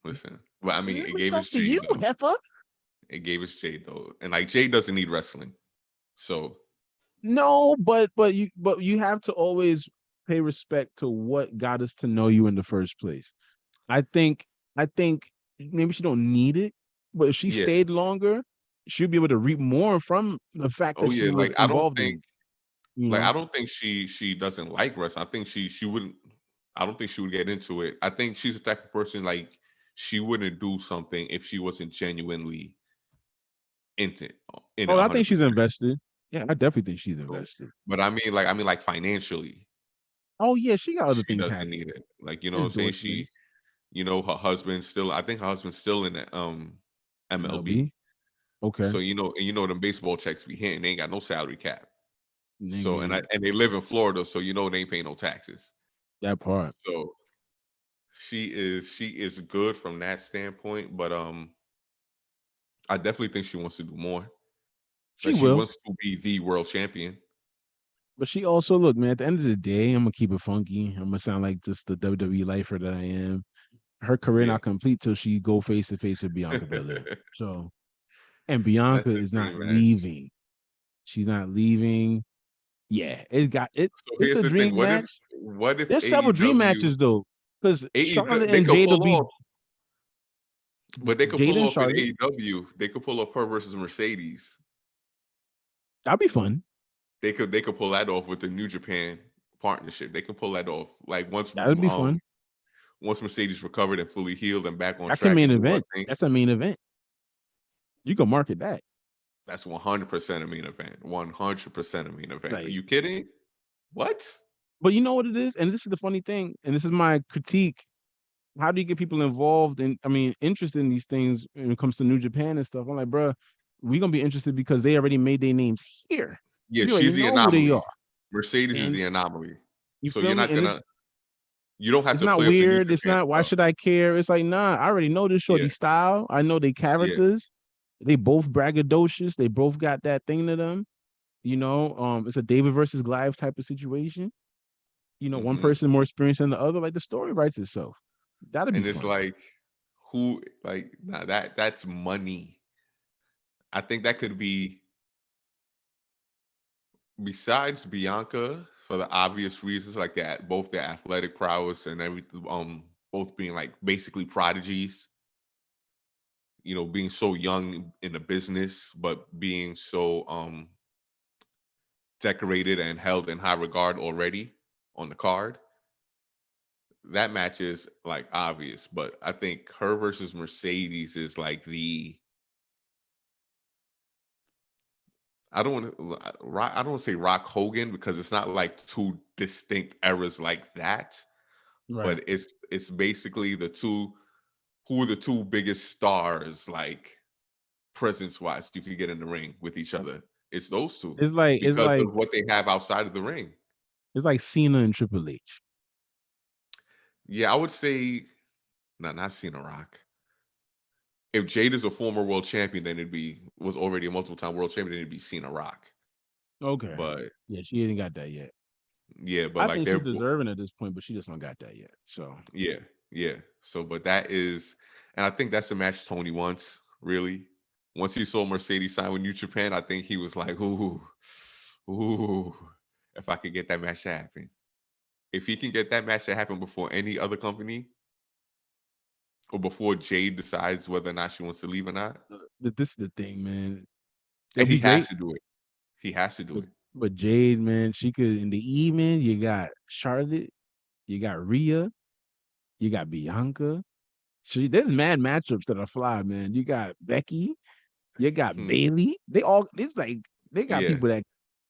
Listen, but I mean, let it me gave talk us to Jade you, though. heifer. It gave us Jade though, and like Jade doesn't need wrestling. So No, but you have to always pay respect to what got us to know you in the first place. I think I think maybe she don't need it, but if she yeah. stayed longer, she'll be able to reap more from the fact Oh that she yeah. was Like I don't involved in think it. You like I know? don't think she doesn't like wrestling. I think she wouldn't. I don't think she would get into it. I think she's the type of person like she wouldn't do something if she wasn't genuinely into it, in it Oh, I think she's 100%. invested. Yeah, I definitely think she's So, invested. but like financially, Oh yeah, she got other she things doesn't happening. need it. Like you know what I'm saying? She, Endorsements, her husband still. I think her husband's still in the MLB. MLB. Okay. So them baseball checks be hitting. They ain't got no salary cap. So Nigga, and they live in Florida, so they ain't paying no taxes. that part. So she is good from that standpoint, but I definitely think she wants to do more. She Like she will. wants to be the world champion. But she also look, man, at the end of the day, I'm gonna keep it funky. I'm gonna sound like just the WWE lifer that I am. Her career Yeah. not complete till she go face to face with Bianca Belair. So and That's Bianca the is not dream match. leaving. She's not leaving. Yeah, So it's here's a the thing. dream What if match. what if There's several dream AEW matches though. Because Charlotte they and could Jade will pull be off, but they could Jade pull and off in Charlotte. AEW. They could pull off her versus Mercedes. That'd be fun. They could pull that off with the New Japan partnership. They could pull that off. Like That'd be fun. once Mercedes recovered and fully healed and back on That can track main and do her event. thing, That's a main event. You can market that. that's 100% a main event. 100% a main event. Are Like, you kidding? What? but you know what it is? And this is the funny thing, and this is my critique. How do you get people involved in, I mean, interested in these things when it comes to New Japan and stuff? I'm like, bro, we're gonna be interested because they already made their names here. Yeah, We already she's the know who they are. anomaly. Mercedes is And the anomaly. you So feel me? And you don't have it's to not play up the New weird. It's Japan not why stuff. should I care? It's like, nah, I already know this Yeah, shorty style. I know they yeah. characters. They both braggadocious. They both got that thing to them. It's a David versus Goliath type of situation. One Hmm. person more experienced than the other. Like the story writes itself. That'd be And it's fun. like, who like nah, that's money. I think that could be besides Bianca for the obvious reasons, like that both their athletic prowess and everything, both being like basically prodigies. Being so young in the business, but being so decorated and held in high regard already on the card. That match is like obvious, but I think her versus Mercedes is like I don't want to I don't want to say Rock Hogan because it's not like two distinct eras like that, Right. but it's basically the two who are the two biggest stars like presence wise you could get in the ring with each other. It's those two It's like it's because like of what they have outside of the ring. it's like Cena and Triple H. Yeah, I would say not Cena Rock. If Jade is a former world champion, then was already a multiple time world champion, then it'd be Cena Rock. Okay. But Yeah, she ain't got that yet. yeah, but I like think she's deserving at this point, but she just not got that yet. So yeah, yeah. So but that is and I think that's the match Tony wants, really. Once he saw Mercedes sign with New Japan, I think he was like, ooh, if I could get that match to happen. If he can get that match to happen before any other company or before Jade decides whether or not she wants to leave or not, this is the thing, man. and It'll he be has great, to do it. He has to do but it. but Jade, man, she could in the evening. You got Charlotte, you got Rhea, you got Bianca. There's mad matchups that are fly, man. You got Becky, you got Hmm. Bailey. They all it's like they got Yeah. people that.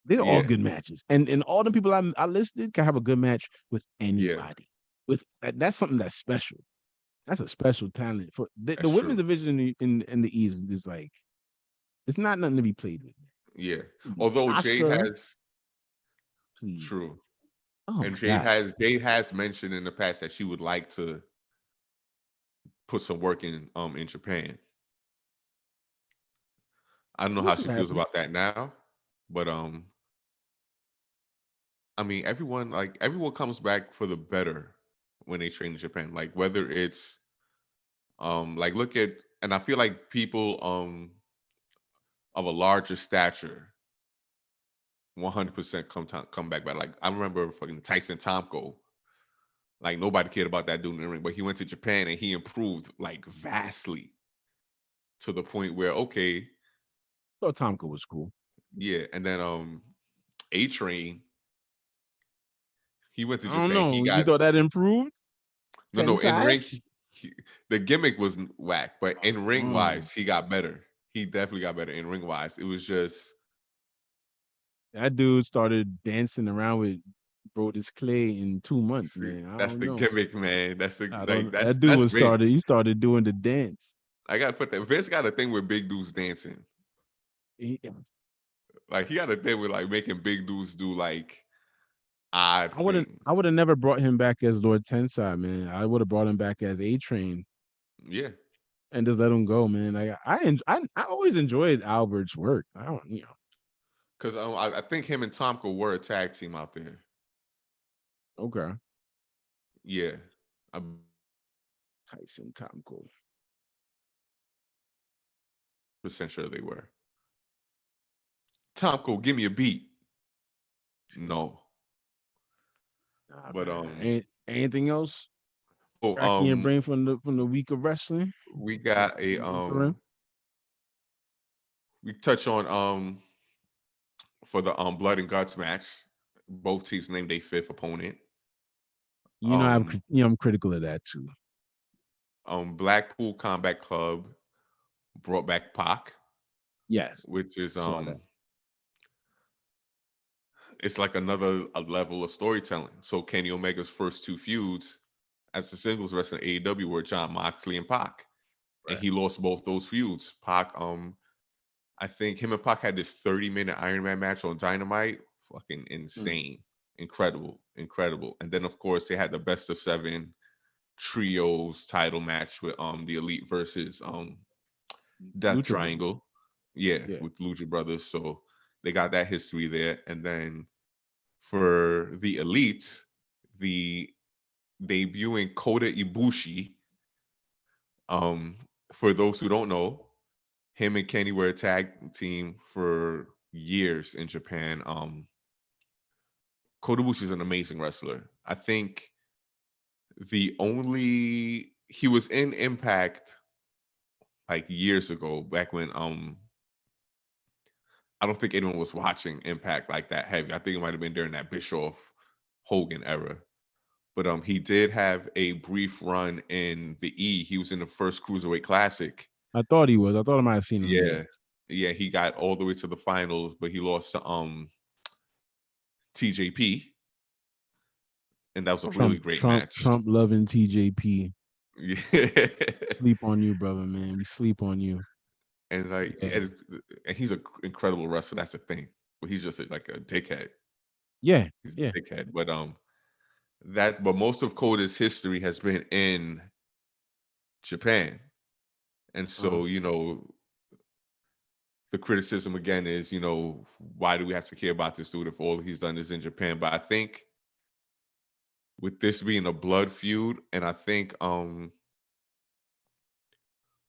They're all Yeah, good matches, and all the people I listed can have a good match with yeah, anybody. With that's something that's special. That's a special talent for the that's women's true. division in the East is like it's not nothing to be played with. Yeah. Could be Although Jade Oscar, has please. true. Oh And my god, Jade has mentioned in the past that she would like to put some work in Japan. I don't know we'll how see she what feels happens. about that now, but I mean everyone comes back for the better when they train in Japan. Like whether it's like look at and I feel like people of a larger stature 100% come back. But like I remember fucking Tyson Tomko. Like nobody cared about that dude in the ring, but he went to Japan and he improved like vastly to the point where okay, Thought Tomko was cool. yeah. And then A Train, he went to I don't Japan. He know. You got thought that improved no in Tensai? ring. The gimmick was whack, but in ring Mm, wise, he got better. He definitely got better in ring wise. It was just that dude started dancing around with Brodus Clay in 2 months, see, man. I that's don't the know. gimmick, man. That's the I like don't. That dude that's was Vince. started. He started doing the dance. I gotta put that. Vince got a thing with big dudes dancing. He, Like he got a thing with like making big dudes do like odd I things. would have never brought him back as Lord Tensai, man. I would have brought him back as A Train Yeah, and just let him go, man. Like I always enjoyed Albert's work. I don't, because I think him and Tomko were a tag team out there. okay. Yeah, I'm Tyson Tomko. percent sure they were. Tomko, give me a beat. No, Nah, but man. Anything else oh racking your brain from the week of wrestling? we got a Interim? we touch on for the blood and guts match. Both teams named a fifth opponent. Um I'm critical of that too. Blackpool Combat Club brought back Pac, Yes, which is saw that. it's like another a level of storytelling. So Kenny Omega's first two feuds as a singles wrestler in AEW were John Moxley and Pac, and Right. he lost both those feuds. Pac, I think him and Pac had this 30-minute Iron Man match on Dynamite. Fucking Mm. insane, incredible, incredible. And then of course they had the best of seven trios title match with the Elite versus Death Lucha Brothers. Triangle. Yeah, Yeah. with Lucha Brothers. So they got that history there. And then for the Elites, the debuting Kota Ibushi. Um, for those who don't know, him and Kenny were a tag team for years in Japan. Kota Ibushi is an amazing wrestler. I think the only he was in Impact like years ago, back when I don't think anyone was watching Impact like that heavy. I think it might have been during that Bischoff Hogan era. But he did have a brief run in the E. He was in the first Cruiserweight Classic. I thought he was. I thought I might have seen him there. Yeah. Yeah, he got all the way to the finals, but he lost to TJP, and that was a really great match. Trump loving TJP. Yeah. Sleep on you, brother, man. We sleep on you. and like Yeah. and he's an incredible wrestler, that's the thing. But he's just like a dickhead. Yeah. He's Yeah. a dickhead. But most of Coda's history has been in Japan. And Uh, so, the criticism again is, why do we have to care about this dude if all he's done is in Japan? But I think with this being a blood feud, and I think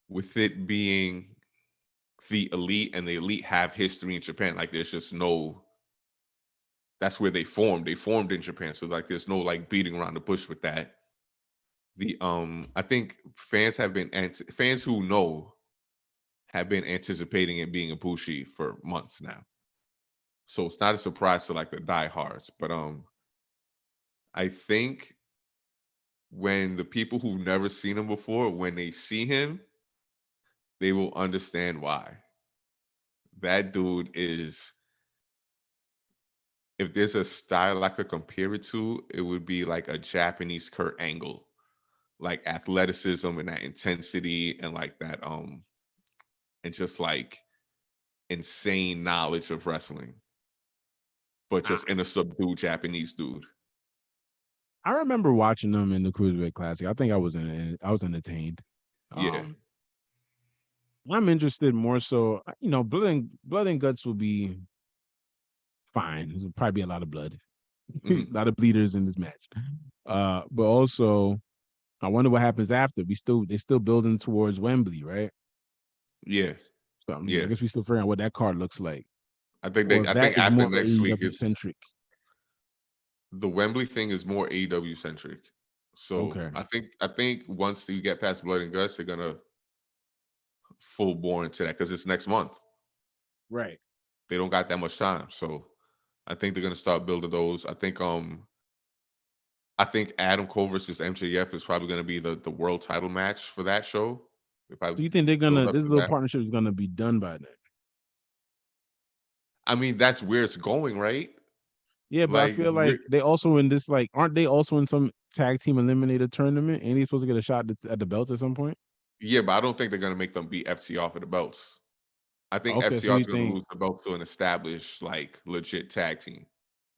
with it being the elite and the elite have history in Japan, like there's just no that's where they formed. They formed in Japan. So like there's no like beating around the bush with that. The I think fans who know have been anticipating it being a Bushi for months now. So it's not a surprise to like the diehards. But I think when the people who've never seen him before, when they see him, they will understand why. That dude is if there's a style I could compare it to, it would be like a Japanese Kurt Angle, like athleticism and that intensity and like that and just like insane knowledge of wrestling, but I, just in a subdued Japanese dude. I remember watching them in the Cruiserweight Classic. I think I was entertained. Yeah. Um, I'm interested more so, blood and guts will be fine. There'll probably be a lot of blood, a Hmm. lot of bleeders in this match. But also, I wonder what happens after. They're still building towards Wembley, right? Yeah. So I mean, I Yeah. guess we still figuring out what that card looks like, or if I think that is after more of a next week AEW it's centric. the Wembley thing is more AEW centric. So Okay, I think once you get past Blood and Guts, they're gonna full bore into that because it's next month. right. They don't got that much time. So I think they're gonna start building those. I think Adam Cole versus MJF is probably gonna be the world title match for that show. They So probably you think they're build gonna up this to little that. partnership is gonna be done by then? I mean, that's where it's going, right? Yeah, but I Like feel like they also in this like aren't they also in some tag team eliminator tournament? And he's supposed to get a shot at the belt at some point. yeah, but I don't think they're gonna make them beat FCR for the belts. I think Okay, so FCR you is gonna think lose the belt to an established, like legit tag team.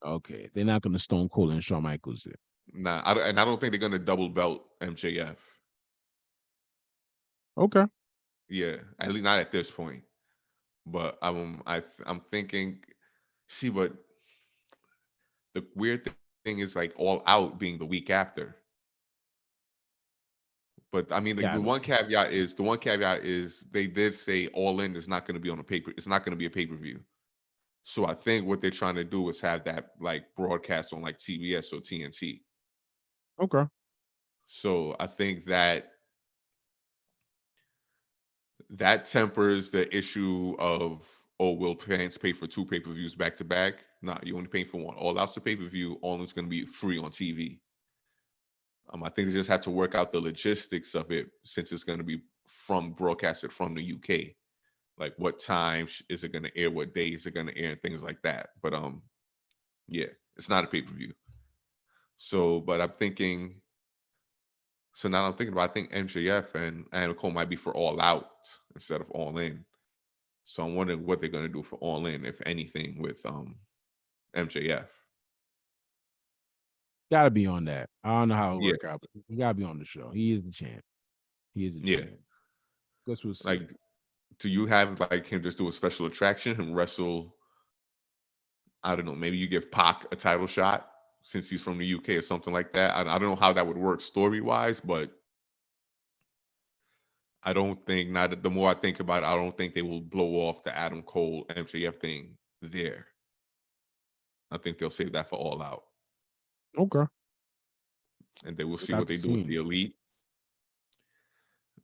okay, they're not gonna Stone Cold and Shawn Michaels it. Nah, and I don't think they're gonna double belt MJF. Okay. Yeah, at least not at this point. But I'm thinking, see, but the weird thing is like All Out being the week after. But I mean, Yeah, I know. the one caveat is they did say All In is not going to be on a paper. It's not going to be a pay per view. So I think what they're trying to do is have that like broadcast on like TBS or TNT. Okay. So I think that tempers the issue of, oh, will fans pay for two pay-per-views back to back? Nah, you only paying for one. All Out's a pay-per-view, all is going to be free on TV. I think they just have to work out the logistics of it since it's going to be from broadcasted from the UK. Like what time is it going to air? What day is it going to air? And things like that. But yeah, it's not a pay-per-view. So, but I'm thinking. So now I'm thinking about. I think MJF and Adam Cole might be for All Out instead of All In. So I'm wondering what they're gonna do for All In, if anything, with MJF. Gotta be on that. I don't know how it Yeah, work out, but he gotta be on the show. He is the champ. He is the yeah. champ. Guess we'll see. Like, do you have like him just do a special attraction and wrestle? I don't know. Maybe you give Pac a title shot since he's from the UK or something like that. I don't know how that would work story wise, but I don't think not. The more I think about it, I don't think they will blow off the Adam Cole MJF thing there. I think they'll save that for All Out, Okay. and they will We'll see have what to they do with see. the Elite.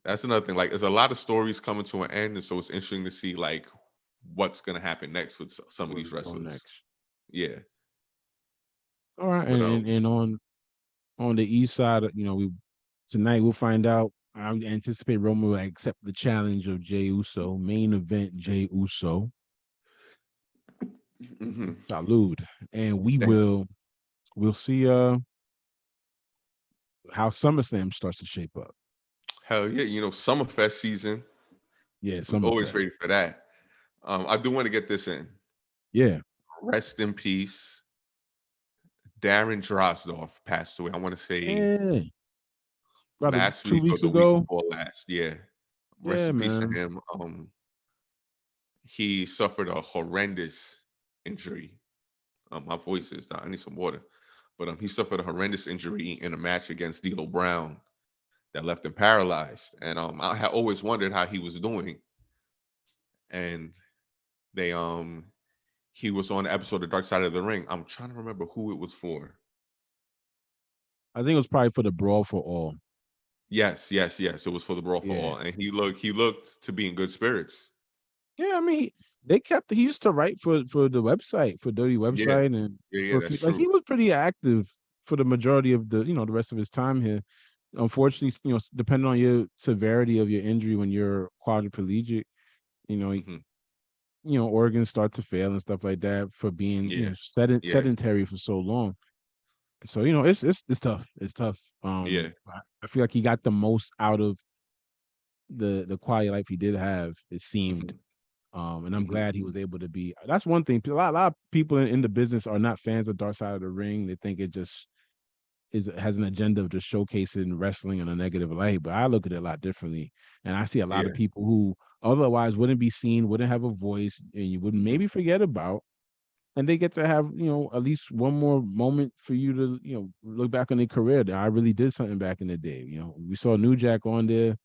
That's another thing. Like, there's a lot of stories coming to an end, and so it's interesting to see like what's gonna happen next with some of Where these we go wrestlers. next. Yeah, All right. but And on the east side, we tonight we'll find out. I anticipate Roman will accept the challenge of Jey Uso, main event Jey Uso. mhm. Salute. And we'll see how SummerSlam starts to shape up. Hell yeah, Summerfest season. Yeah, I'm always SummerFest. ready for that. I do want to get this in. Yeah. Rest in peace. Darren Drozdorf passed away. I want to say Yeah. About last 2 week or weeks the week ago. before last. Yeah. Rest Yeah, in peace to man. him. He suffered a horrendous injury. My voice is down. I need some water. But he suffered a horrendous injury in a match against D'Lo Brown that left him paralyzed. And I had always wondered how he was doing. And they he was on the episode of Dark Side of the Ring. I'm trying to remember who it was for. I think it was probably for the Brawl for All. Yes, yes, yes. It was for the Brawl for Yeah. All, and he looked to be in good spirits. Yeah, I mean, they kept. He used to write for the website for Dirty Yeah, Website and yeah, yeah. for a That's few. Like he true. was pretty active for the majority of the rest of his time here. Unfortunately, depending on your severity of your injury when you're quadriplegic, you know, Hmm. organs start to fail and stuff like that for being Yeah. Yeah. sedentary for so long. So it's tough. It's tough. Yeah. I feel like he got the most out of the quality life he did have. It seemed. Hmm. And I'm Hmm. glad he was able to be. That's one thing. A lot of people in the business are not fans of Dark Side of the Ring. They think it just has an agenda of just showcasing wrestling in a negative light. But I look at it a lot differently, and I see a lot of Yeah. people who otherwise wouldn't be seen, wouldn't have a voice, and you would Hmm. maybe forget about. And they get to have at least one more moment for you to look back on their career. That I really did something back in the day. We saw New Jack on there.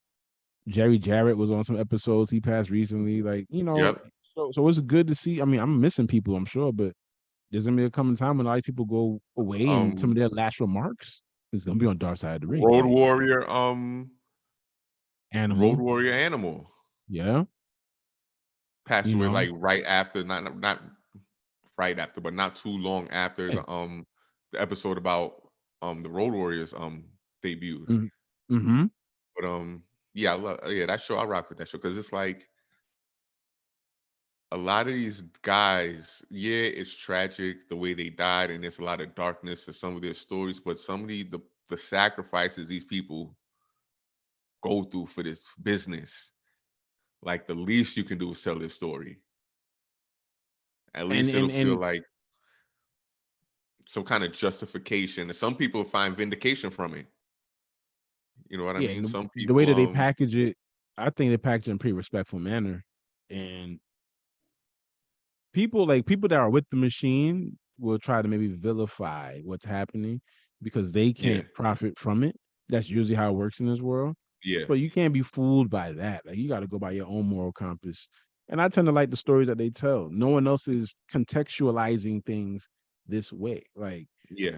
Jerry Jarrett was on some episodes. He passed recently. Like, Yep. so it's good to see. I mean, I'm missing people, I'm sure, but there's gonna be a coming time when a lot of people go away and some of Um, their last remarks is gonna be on Dark Side of the Ring. Road Like Warrior. Road Animal. Warrior Animal Yeah. passed You away know. like right after, not right after, but not too long after Yeah. the episode about the Road Warriors debuted. Mm-hmm. But yeah, I love, yeah, that show. I rock with that show because it's like a lot of these guys. Yeah, it's tragic the way they died, and there's a lot of darkness to some of their stories. But some of the sacrifices these people go through for this business, like the least you can do is tell their story. At And least it'll and feel and like some kind of justification. And some people find vindication from it. You know what I yeah, mean? and Some the way people, that they package it, I think they package it in a pretty respectful manner. And people that are with the machine will try to maybe vilify what's happening because they yeah, can't profit from it. That's usually how it works in this world. yeah, But you can't be fooled by that. Like you got to go by your own moral compass. And I tend to like the stories that they tell. No one else is contextualizing things this way. Like yeah.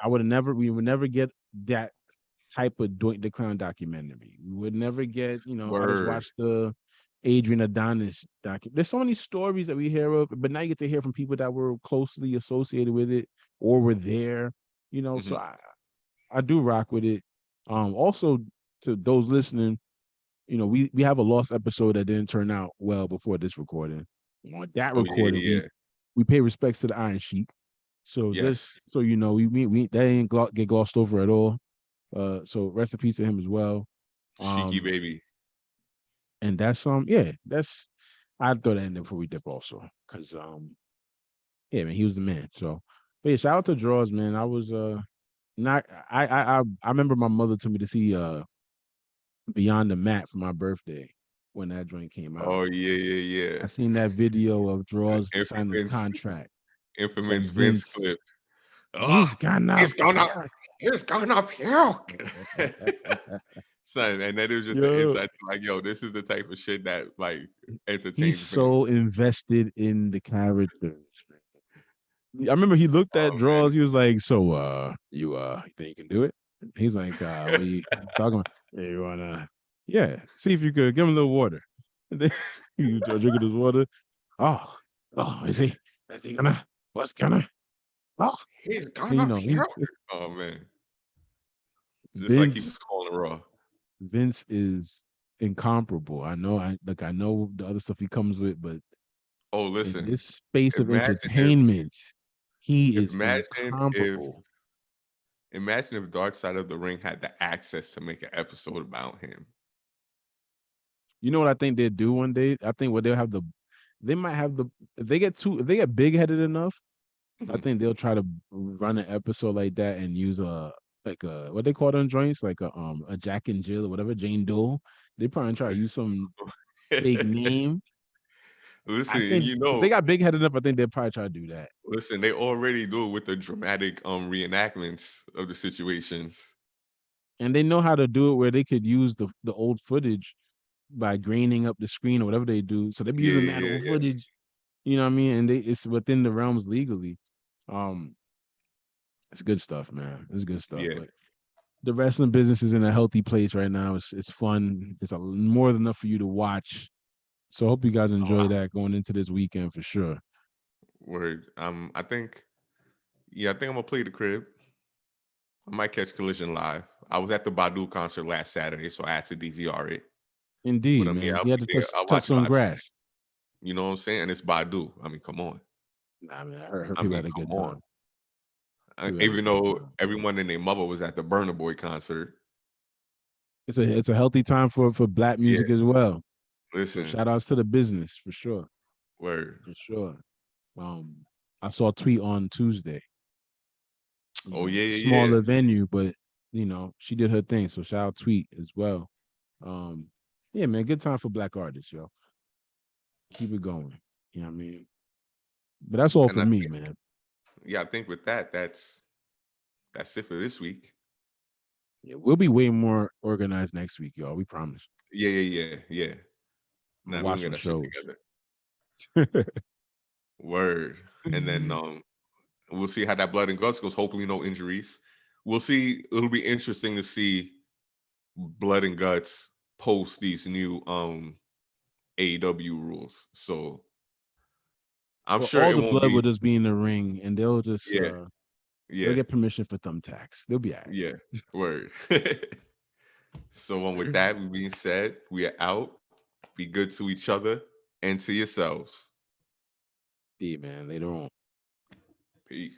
we would never get that type of Doink the Clown documentary. We would never get, I just Word. watched the Adrian Adonis There's so many stories that we hear of, but now you get to hear from people that were closely associated with it or were there, so Hmm. I do rock with it. Also to those listening, we have a lost episode that didn't turn out well before this recording. On that Oh yeah, recording, we yeah. we pay respects to the Iron Sheik. So Yes. just so you know, we that ain't get glossed over at all. So rest in peace to him as well. Cheeky Um, baby. and that's yeah, that's I'd throw that in there before we dip also, because yeah, man, he was the man. So, but yeah, shout out to Draws, man. I was not I remember my mother took me to see Beyond the Mat for my birthday when that joint came out. Oh yeah, yeah, I yeah. seen that video of Draws signing his Infamous, contract, and infamous Vince Vince, clip. Oh, he's gonna he's gonna, puke. he's gonna puke. Son, and then it was just an Yo, insight to like, yo, this is the type of shit that like he's entertains so Vince. invested in the characters. I remember he looked at Oh man. Draws. He was like, "So, you think you can do it?" He's like, "What are you talking about? Yeah, you wanna, yeah, see if you could give him a little water." And then he was drinking his water. Oh, oh, is he gonna? What's gonna? Oh, He's you gonna know, he puke. Oh man. Just like he was Vince. calling Raw. Vince is incomparable. I know the other stuff he comes with, but Oh, in listen. this space of Imagine if entertainment, he if is imagine if incomparable. imagine if Dark Side of the Ring had the access to make an episode about him. You know what I think they'll do one day? I think what they might have the if they get big headed enough, I Mhm. think they'll try to run an episode like that and use like a what they call them joints, like a Jack and Jill or whatever, Jane Doe. They probably try to use some fake name. Listen, I and think if they got big headed enough, I think they'll probably try to do that. they already do it with the dramatic reenactments of the situations. And they know how to do it where they could use the old footage by graining up the screen or whatever they do. So they be Yeah, using that yeah, old yeah, footage, you know what I mean? And it's within the realms legally. Um, it's good stuff, man. It's good stuff. yeah. But the wrestling business is in a healthy place right now. It's fun. It's more than enough for you to watch. So I hope you guys enjoy Oh, that going into this weekend for sure. word. I think, yeah, I think I'm gonna play the crib. I might catch Collision live. I was at the Badu concert last Saturday, so I had to DVR it. But Indeed, yeah, man. I'll You had be to there. I'll touch watch it some live tonight. grass. You know what I'm saying? And it's Badu. I mean, come on. Nah, man, I heard I people mean, had a good come on. time. People had a Even good though time. everyone and their mother was at the Burner Boy concert. It's a healthy time for black Yeah, music as well. So listen, shout outs to the business for sure, word. for sure. Um, I saw a tweet on Tuesday. Oh yeah, yeah, yeah. Smaller venue, but she did her thing. So shout out tweet as well. Um, yeah, man, good time for black artists, yo. Keep it going. You know what I mean? But that's all And for I me, think, man. yeah, I think with that, that's it for this week. Yeah, we'll be way more organized next week, y'all. We promise. Yeah, yeah, yeah, yeah. I'm gonna Now we're gonna watch get some that shit shows. together. Word. And then we'll see how that blood and guts goes. Hopefully, no injuries. We'll see. It'll be interesting to see blood and guts post these new AEW rules. So I'm Well, sure all it the won't blood be. will just be in the ring, and Yeah, they'll yeah, get permission for thumbtacks. They'll be all right. yeah. Word. So with that being said, we are out. Be good to each other and to yourselves. Yeah, man. Later on. Peace.